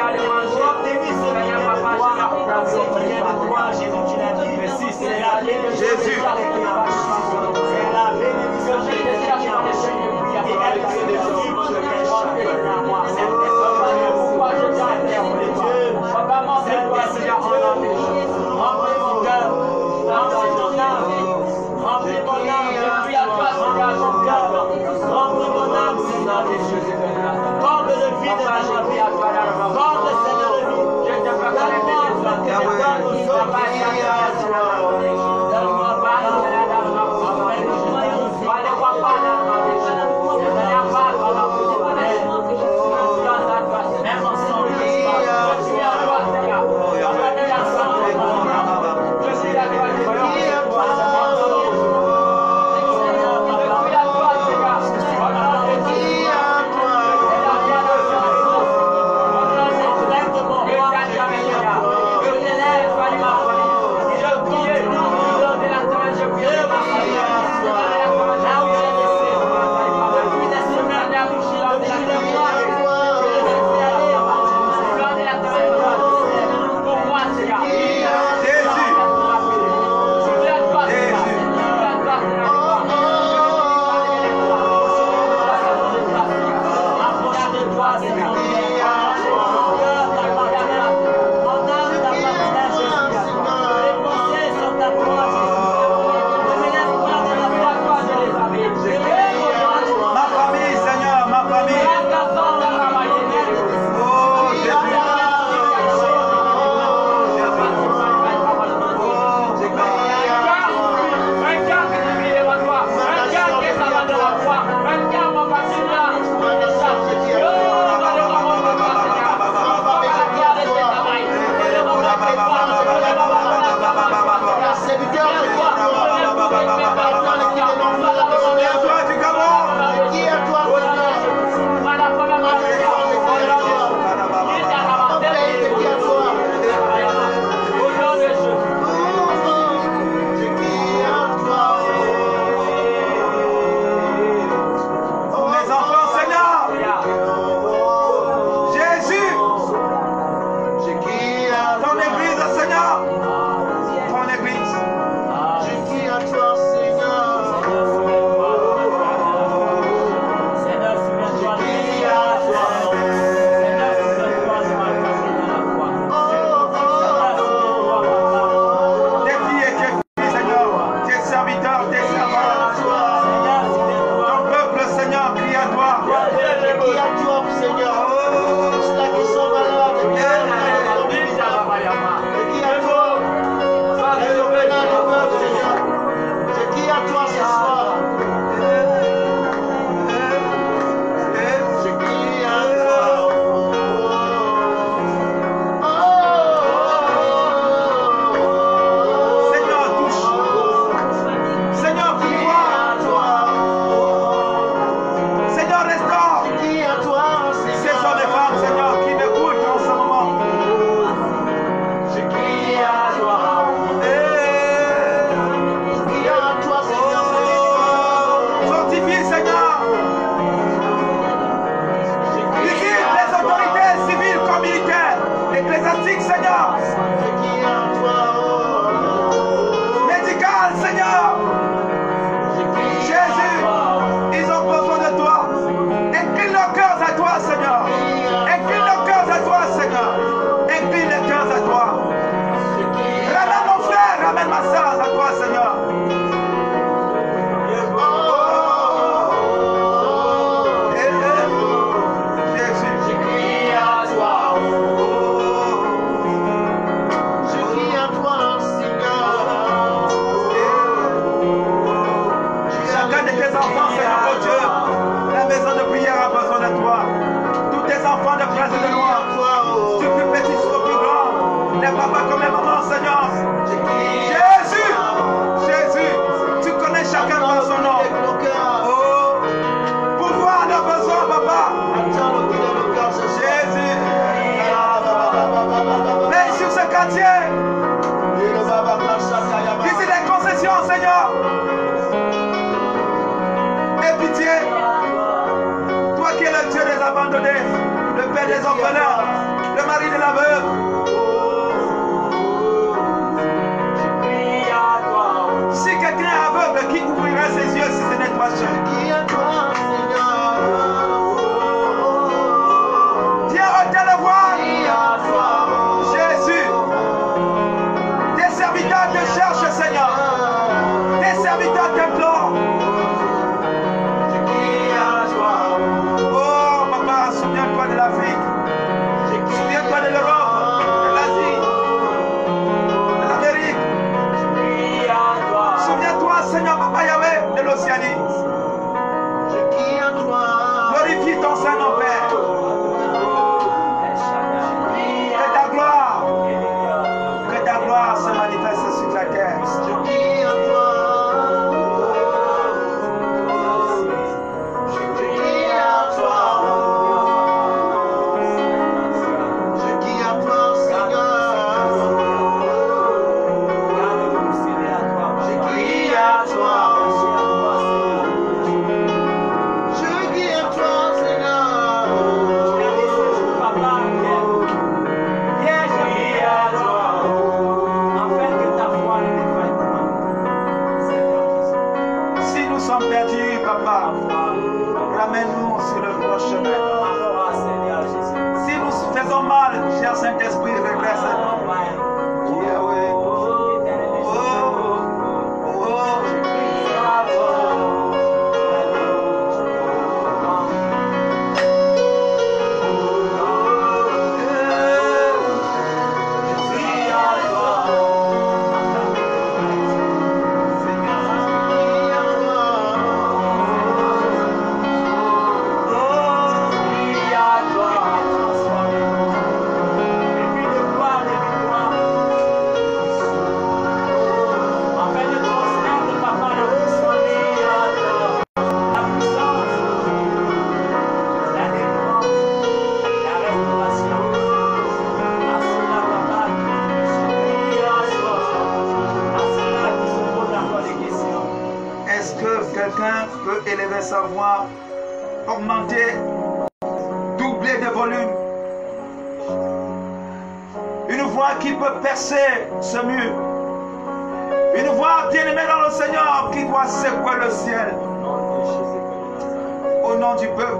Je Le père des orphelins, le mari de la veuve. Si quelqu'un est aveugle, qui ouvrirait ses yeux si ce n'est toi seul? Viens ôter le voile. Jésus, tes serviteurs te cherchent, Seigneur. Tes serviteurs t'implorent. Oh, papa, souviens-toi de l'Afrique. Souviens-toi de l'Europe. peut élever sa voix, augmenter, doubler de volume. Une voix qui peut percer ce mur. Une voix bien-aimée dans le Seigneur qui doit secouer le ciel. Au nom du peuple.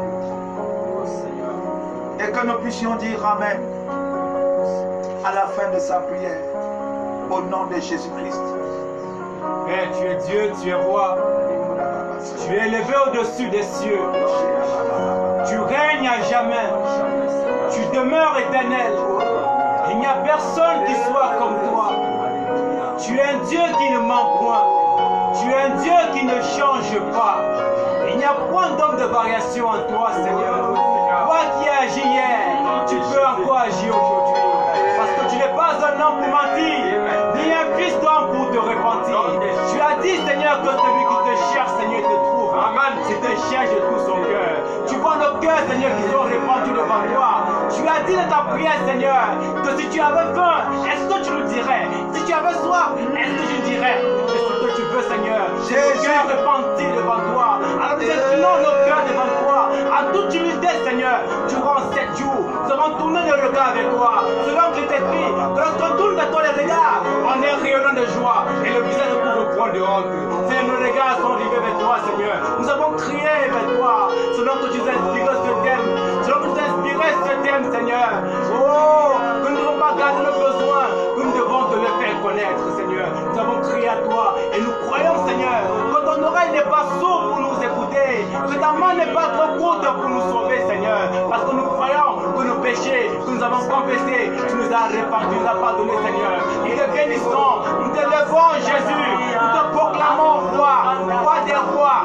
Et que nous puissions dire Amen à la fin de sa prière. Au nom de Jésus-Christ. Père, tu es Dieu, tu es roi. Tu es élevé au-dessus des cieux. Tu règnes à jamais. Tu demeures éternel. Il n'y a personne qui soit comme toi. Tu es un Dieu qui ne ment point. Tu es un Dieu qui ne change pas. Il n'y a point d'homme de variation en toi, Seigneur. Toi qui as agi hier, tu peux encore agir aujourd'hui. Parce que tu n'es pas un homme pour mentir, ni un fils d'homme pour te repentir. Tu as dit, Seigneur, que celui qui te cherche, Seigneur, te trouve. Amen. Tu te cherches de tout son cœur. Tu vois nos cœurs, Seigneur, qui sont répandus devant toi. Tu as dit dans ta prière, Seigneur, que si tu avais faim, est-ce que tu nous dirais? Si tu avais soif, est-ce que je dirais? C'est ce que tu veux, Seigneur. Nos cœurs répandus devant toi. Alors nous inclinons nos cœurs devant toi. En toute humilité, Seigneur, durant 7 jours, nous allons tourner le regard avec toi. Selon que tu écrit, que lorsqu'on tourne vers toi les regards, on est rayonnant de joie et le visage de nous reprend de honte. Seigneur, nos regards sont rivés vers toi, Seigneur. Nous avons crié vers toi, selon que tu as inspiré ce thème. Selon que tu as inspiré ce thème, Seigneur. Oh, que nous ne devons pas garder nos besoins, que nous devons te le faire connaître, Seigneur. Nous avons crié à toi et nous croyons, Seigneur, que ton oreille n'est pas sourde pour nous écouter, que ta main n'est pas trop courte pour nous sauver, Seigneur. Parce que nous croyons que nos péchés, que nous avons confessés, tu nous as répandu, nous as pardonné, Seigneur. Nous te bénissons, nous te levons, Jésus. Nous te proclamons, roi, roi des rois,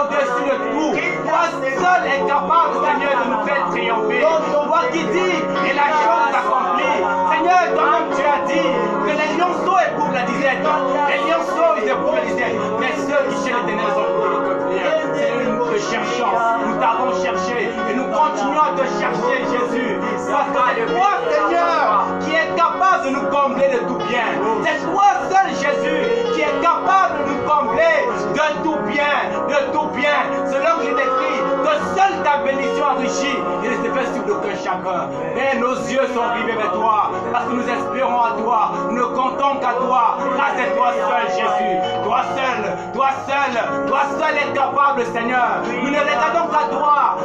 au-dessus de tout. Toi seul est capable, Seigneur, de nous faire triompher. Toi qui dis, et la chose s'accomplit. Seigneur, toi-même tu as dit que les lionceaux éprouvent la disette. Les lionceaux, ils éprouvent la disette. Mais ceux qui cherchent l'éternel sont pour le peuplier. Seigneur, nous te cherchons, nous t'avons cherché et nous continuons à te chercher, Jésus. Parce que c'est toi, Seigneur, qui est capable de nous combler de tout bien. C'est toi seul, Jésus, qui est capable de nous combler de tout bien, de tout bien. Selon que je t'écris, que seule ta bénédiction enrichit et ne se fait sur aucun chacun. Et nos yeux sont rivés vers toi, parce que nous espérons à toi, nous ne comptons qu'à toi, car c'est toi seul, Jésus. Toi seul est capable, Seigneur. Nous ne regardons qu'à toi,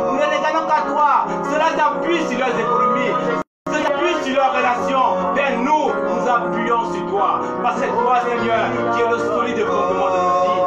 Cela s'appuie sur leurs économies. Cela s'appuie sur leurs relations. Mais nous appuyons sur toi. Parce que toi, Seigneur, qui est le solide fondement de nos vies.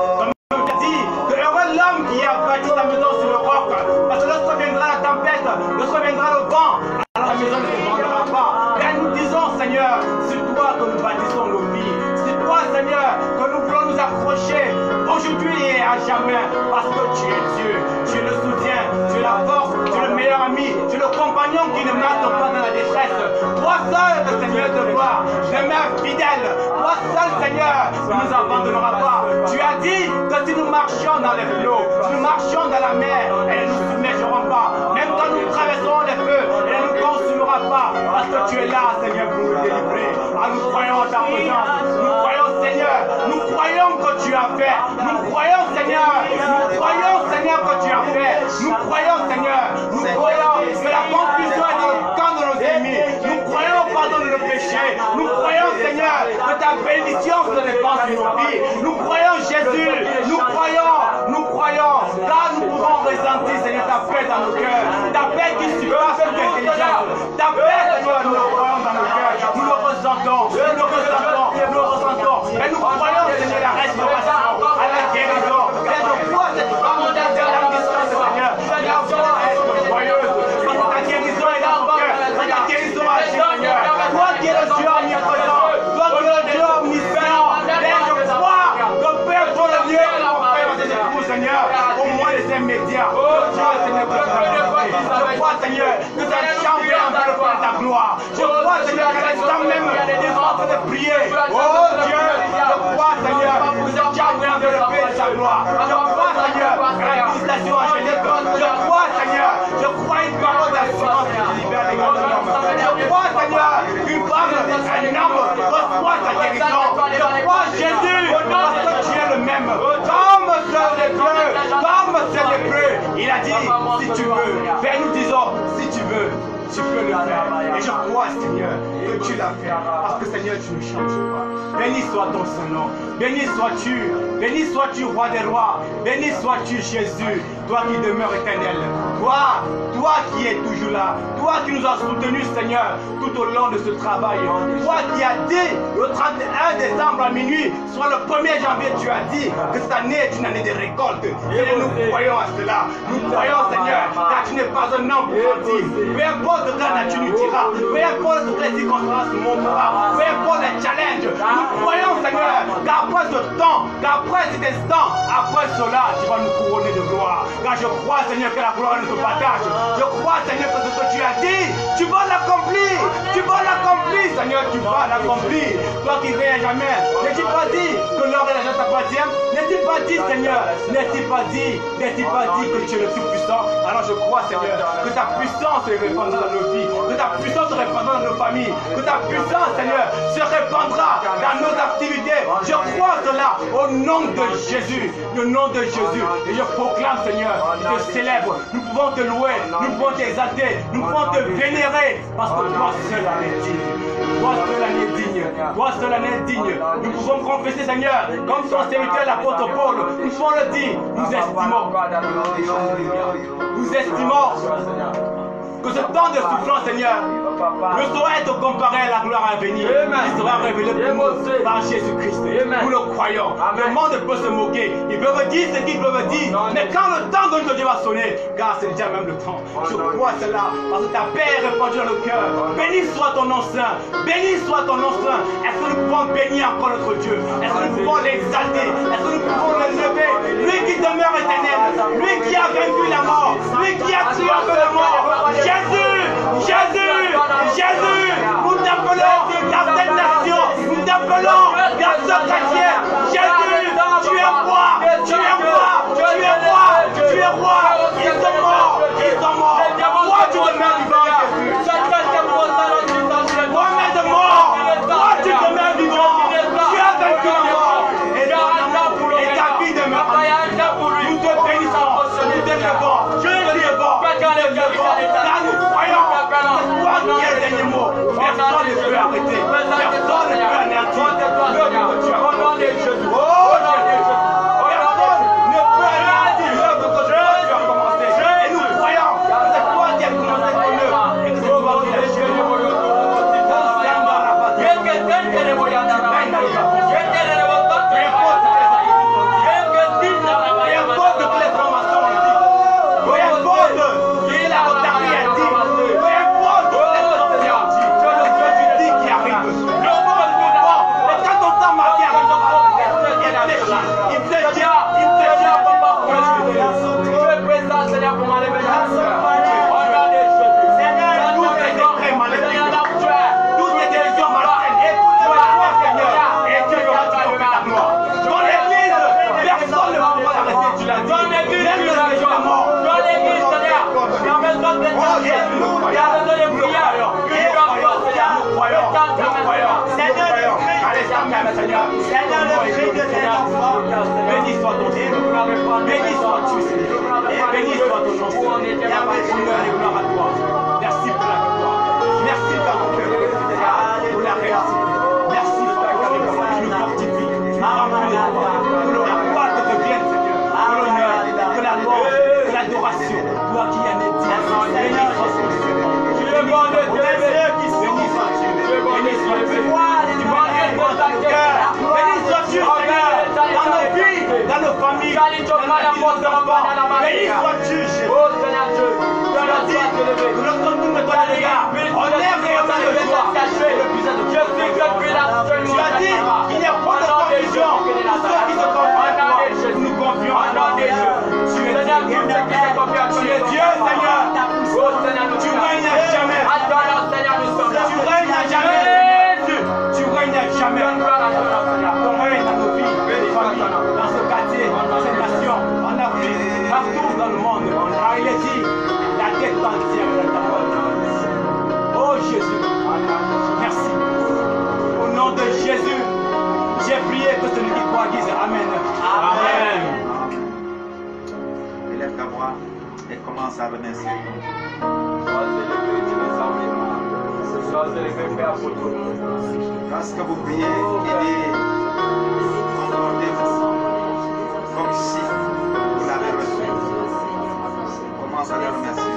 Comme tu as dit, que heureux l'homme qui a bâti sa maison sur le roc. Parce que lorsque viendra la tempête, lorsque viendra le vent, alors la maison ne se vendra pas. Et nous disons, Seigneur, c'est toi que nous bâtissons nos vies. C'est toi, Seigneur, que nous voulons nous accrocher aujourd'hui et à jamais. Parce que tu es Dieu, tu es le soutien, tu es la force, tu es le meilleur ami, tu es le compagnon qui ne marche pas dans la détresse. Toi seul, Seigneur de gloire, demeure fidèle. Toi seul, Seigneur, ne nous abandonnera pas. Tu as dit que si nous marchions dans les flots, si nous marchions dans la mer, elle ne nous submergeront pas. Même quand nous traverserons les feux, elle ne nous consumera pas. Parce que tu es là, Seigneur, pour nous délivrer. Ah, nous croyons en ta présence. Nous croyons, Seigneur. Nous croyons que tu as fait. Nous croyons, Seigneur. Nous croyons, Seigneur, que tu as fait. Nous croyons, Seigneur. Nous croyons que la confusion est dans le camp de nos ennemis. Nous croyons au pardon de nos péchés. Nous croyons, Seigneur, que ta bénédiction se répand sur nos vies. Nous croyons, Jésus. Nous croyons. Car nous pouvons ressentir, Seigneur, ta paix dans nos cœurs. Ta paix qui surpasse toute intelligence. Ta paix, Seigneur, nous le croyons dans nos cœurs. Nous le ressentons. Et nous croyons, Seigneur, la restauration, à la guérison. Et je vois cette femme de la mission, Seigneur. La foi est joyeuse. Parce que ta guérison est dans ton cœur. Ta guérison agit, Seigneur. Toi qui es le Dieu omnipotent. Toi qui es le Dieu omniscient. Et je crois que Père, toi le Dieu, Seigneur, au moins les immédiats. Je crois, Seigneur, que ta chambre est en train de faire ta gloire. Je crois, Seigneur, que l'instant même est en train de prier. Oh Dieu, je crois, Seigneur, que cette chambre est en train de faire ta gloire. Je crois, Seigneur, que la législation angélique. Je crois, Seigneur, je crois une parole d'assurance qui libère les grands hommes. Je crois, Seigneur, qu'une femme, un homme, reçoit ta guérison. Je crois, Jésus, parce que tu es le même. Comme ce Seigneur des dieux, comme c'est lépreux. Il a dit, si tu veux. Père, nous disons, si tu veux, tu peux le faire. Et je crois, Seigneur, que tu l'as fait. Parce que, Seigneur, tu ne changes pas. Béni soit ton Saint-Nom. Béni sois-tu. Béni sois-tu, roi des rois. Béni sois-tu, Jésus. Toi qui demeures éternel. Toi qui es toujours là. Toi qui nous as soutenus, Seigneur, tout au long de ce travail. Toi qui as dit, le 31 décembre à minuit, soit le 1er janvier, tu as dit que cette année est une année de récolte. Et nous croyons à cela. Nous croyons, Seigneur, car tu n'es pas un homme pour mentir. Peu importe ce que la nature nous dira, peu importe ce que les circonstances nous montrera, peu importe les challenges, nous croyons, Seigneur, qu'après ce temps, qu'après cet instant, après cela, tu vas nous couronner de gloire. Car je crois, Seigneur, que la gloire ne se partage. Je crois, Seigneur, que ce que tu as dit, tu vas l'accomplir. Tu vas l'accomplir, Seigneur, tu vas l'accomplir. Toi qui règnes jamais, n'est-il pas dit que l'or et l'argent t'appartiennent? N'est-il pas dit, Seigneur, n'est-il pas dit que tu es le Tout-Puissant? Alors je crois, Seigneur, que ta puissance se répandra dans nos vies, que ta puissance se répandra dans nos familles, que ta puissance, Seigneur, se répandra dans nos activités. Je crois cela au nom de Jésus, le nom de Jésus. Et je proclame, Seigneur, je te célèbre. Nous pouvons te louer, nous pouvons t'exalter, nous pouvons te vénérer, parce que toi seul en es digne. Toi seul en es digne. Toi seul en es digne. Nous pouvons confesser, Seigneur, comme ton serviteur l'apôtre Paul, nous pouvons le dire, nous estimons que ce temps de souffrance, Seigneur, ne saurait être comparé à la gloire à venir. Il sera révélé pour nous par Jésus-Christ. Nous le croyons. Le monde peut se moquer. Ils peuvent dire ce qu'ils peuvent dire. Mais quand le temps de notre Dieu va sonner, car c'est déjà même le temps. Je crois cela parce que ta paix est répandue dans le cœur. Béni soit ton nom saint. Béni soit ton nom saint. Est-ce que nous pouvons bénir encore notre Dieu? Est-ce que nous pouvons l'exalter? Est-ce que nous pouvons l'élever? Lui qui demeure éternel. Lui qui a vaincu la mort. Lui qui a triomphé la mort. Jésus, Jésus, Jésus, nous t'appelons dans cette nation, nous t'appelons dans ce quartier. Jésus, tu es roi, tu es roi, tu es roi, tu es roi. Ils sont morts, ils sont morts. Toi, tu demeures vivant, Jésus. Toi-même de mort, toi, tu demeures vivant. Tu as vaincu la mort. Et ta vie demeure. Nous te bénissons, nous t'élevons, car nous croyons que toi qui es le dernier mot. Personne ne peut arrêter, personne ne peut anéantir l'œuvre que tu as commencé. Oh Jésus, personne ne peut anéantir l'œuvre que tu as commencé. Et nous croyons que c'est toi qui as commencé ton œuvre et que c'est toi qui l'achèves. Béni soit ton Dieu, béni sois-tu, Seigneur, béni soit ton nom, honneur et gloire à toi. Merci pour la victoire, merci pour la réussite, merci pour ta carrière, tu nous fortifies, tu nous remplis de toi, que la gloire te revienne, Seigneur, que l'honneur, que la louange, que l'adoration, toi qui en es digne, béni soit ton Seigneur, tu es bon de Dieu, béni sois-tu, béni sois-tu, tu vas être dans ta cœur, béni sois-tu, Seigneur, dans nos vies, dans nos familles, dans nos enfants, béni sois-tu, Jésus. Oh Seigneur Dieu, tu as dit que le contour de ton regard, on est réellement le joie caché, le plus de Dieu, tu as dit qu'il n'y a pas de confusion pour ceux qui se confient à toi. Nous nous confions à toi. Tu es Dieu, Seigneur. Tu règnes à jamais. Tu règnes à jamais. Tu règnes à jamais. Ton règne dans nos vies, dans ce quartier, dans cette nation, en Afrique, partout dans le monde. Car il est dit, la tête entière est dans ta parole. Oh Jésus, merci. Commence à remercier. Parce que vous priez, aidez, concordez-vous, comme si vous l'avez reçu. Commence à le remercier.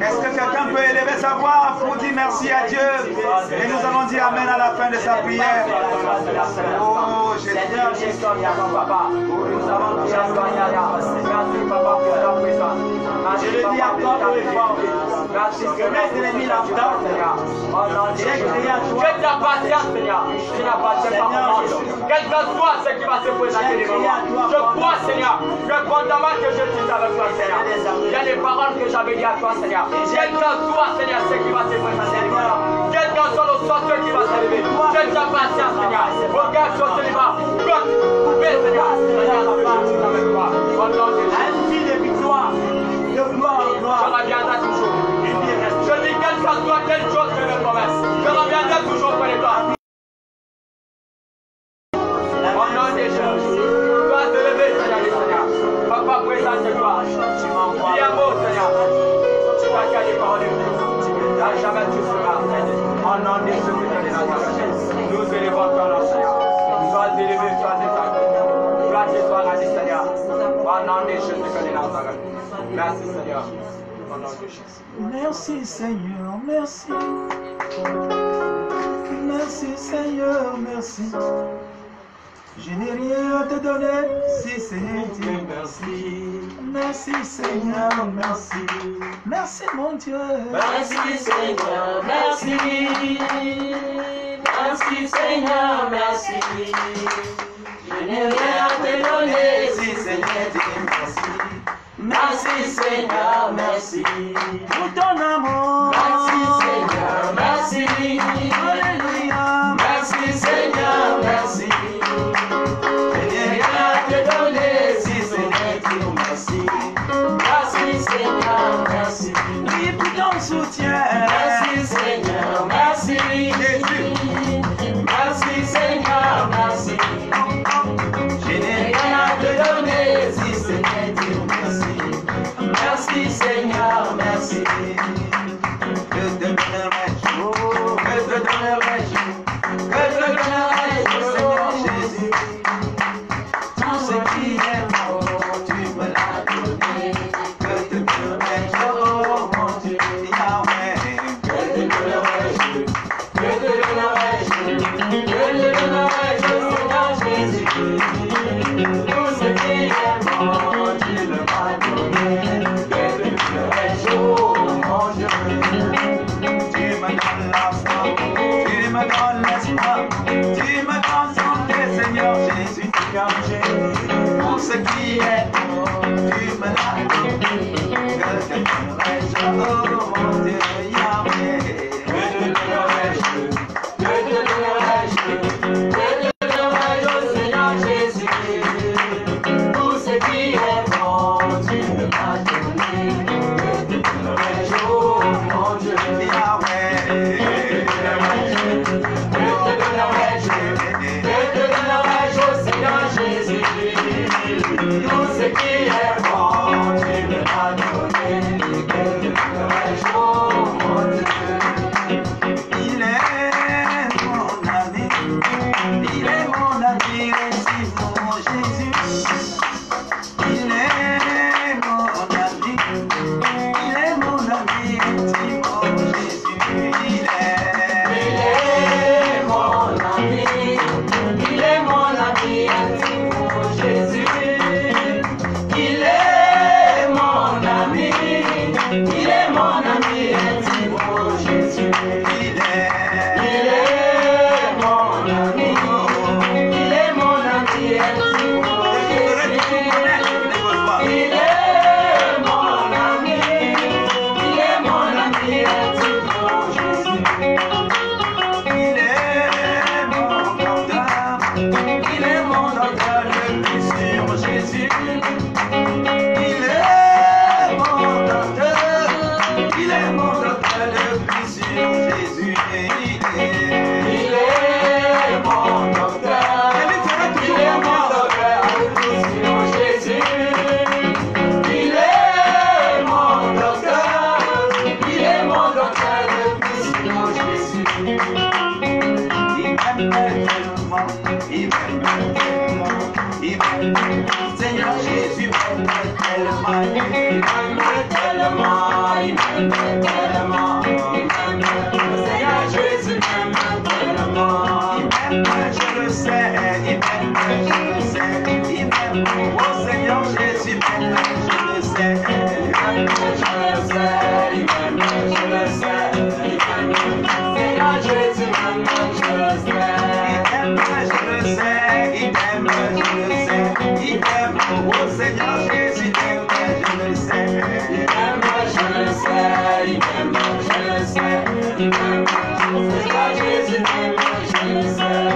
Est-ce que quelqu'un peut élever sa voix pour dire merci à Dieu? Et nous allons dire Amen à la fin de sa prière. Oh, Jésus. Seigneur Jésus, papa. Nous avons dit merci papa pour leur présence. Je le dis encore pour les forts. Merci que mes ennemis l'entendent, Seigneur. J'ai crié à toi. Que ta patience, Seigneur. Tu n'as pas de parole. Quel que soit ce qui va se présenter devant moi. Je crois, Seigneur, que pendant que je suis avec toi, Seigneur, il y a des paroles que j'avais dit à toi, Seigneur. Quel que soit, Seigneur, ce qui va se présenter devant moi. Quel que soit le sorteur qui va s'élever. Que ta patience, Seigneur. Regarde sur ce débat. Coupez, Seigneur. Seigneur, papa, tu es avec toi. Au nom de Jésus. Un fil de victoire. De gloire en gloire. Je reviendrai toujours. Je dis quelle que soit quelle chose que je promesse. Je reviendrai toujours près de toi. Au nom de Jésus. Toi te lever, Seigneur. Papa, présente-toi. Tu m'envoies. Dis un mot, Seigneur. Tu vas qu'à des paroles de vie. Jamais tu seras. Au nom de Jésus de Nazareth. Nous élevons ton nom, Seigneur. Sois élevé, sois exalté. Gloire et sois rendue, Seigneur. Au nom de Jésus de Nazareth. Merci, Seigneur. Au nom de Jésus. Merci Seigneur, merci. Merci Seigneur, merci. Je n'ai rien à te donner si c'est Dieu. Merci. Merci Seigneur, merci. Merci mon Dieu. Merci Seigneur, merci. Merci Seigneur, merci. Je n'ai rien à te donner si c'est Dieu. Merci. Merci Seigneur, merci. Pour ton amour. Merci Seigneur, merci. Alléluia. Merci Seigneur, merci. Je n'ai rien à te donner si c'est Dieu. Merci. Merci Seigneur, merci. Oui, pour ton soutien. Merci Seigneur, merci. Merci Seigneur, merci. Je n'ai rien à te donner si c'est Dieu. Merci. Merci Seigneur, merci. Que te donnerai-je? Que te donnerai-je? Que te donnerai-je, Seigneur Jésus? Tout ce qui est bon, tu me l'as donné. Que te donnerai-je? Oh mon Dieu, Yahweh. Que te donnerai-je? Que te donnerai-je? Que te donnerai-je, Seigneur Jésus? Tout ce qui est bon, tu me l'as donné. Que te donnerai-je, oh mon Dieu? Tu me donnes la foi, tu me donnes l'espoir, tu me donnes santé, Seigneur Jésus, tu as tout ce qui est bon, tu me l'as donné. Que te donnerai-je, oh mon Dieu, Yahweh. Que te donnerai-je? Que te donnerai-je? Que te donnerai-je, oh Seigneur Jésus? Tout ce qui est bon, tu me l'as donné. Que te donnerai-je, oh mon Dieu? Yahweh. Que te donnerai-je? Que te donnerai-je, oh Seigneur Jésus? Tout ce qui est bon, tu me l'as donné. Que te donnerai-je, oh mon Dieu? Il est mon ami, il est mon ami, récit mon Jésus. Il est mon ami, il est mon ami, tellement. Le Seigneur Jésus m'aime tellement. Il m'aime, je le sais, il m'aime, je le sais, il m'aime. Oh Seigneur Jésus m'aime, je le sais. Je le sais, il m'aime, je le sais, il m'aime. Seigneur Jésus m'aime, je le sais. Il m'aime, je le sais, il m'aime, je le sais, il m'aime. Oh Seigneur Jésus m'aime, je le sais. Il m'aime, je le sais, il m'aime, je le sais, il m'aime. Seigneur Jésus m'aime, je le sais.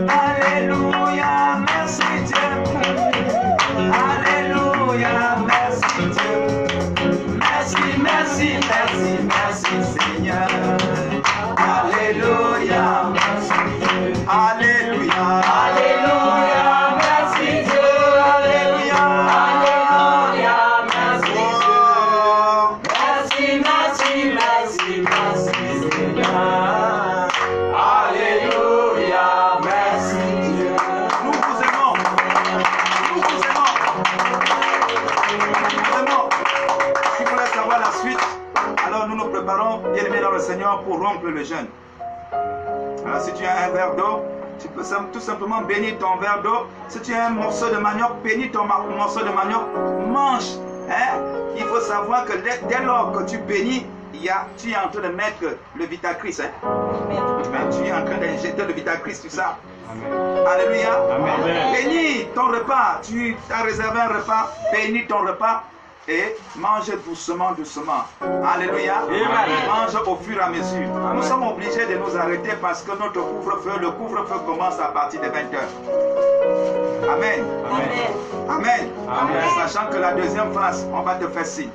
Alléluia, merci Dieu. Alléluia, merci Dieu. Merci, merci, merci, merci Seigneur. Alléluia, merci Dieu. Alléluia, Alléluia, merci Dieu. Alléluia, Alléluia, merci Dieu. Oh, Merci, merci, merci, merci Seigneur. Alléluia, merci Dieu. nous vous aimons. Nous vous aimons. Vraiment, si vous voulez savoir la suite, alors nous nous préparons, bien aimés dans le Seigneur, pour rompre le jeûne. Alors si tu as un verre d'eau, tu peux tout simplement bénir ton verre d'eau. Si tu as un morceau de manioc, bénis ton morceau de manioc, mange. Hein? Il faut savoir que dès lors que tu bénis, tu es en train de mettre le Vitacris. Hein? Tu es en train d'injecter le Vitacris, tu sais. Alléluia. Amen. Bénis ton repas. Tu as réservé un repas. Bénis ton repas. Et mange doucement, doucement. Alléluia. Mange au fur et à mesure. Nous sommes obligés de nous arrêter parce que notre couvre-feu, le couvre-feu commence à partir de 20h. Amen. Amen. Amen. Amen. Sachant que la deuxième phase, on va te faire signe.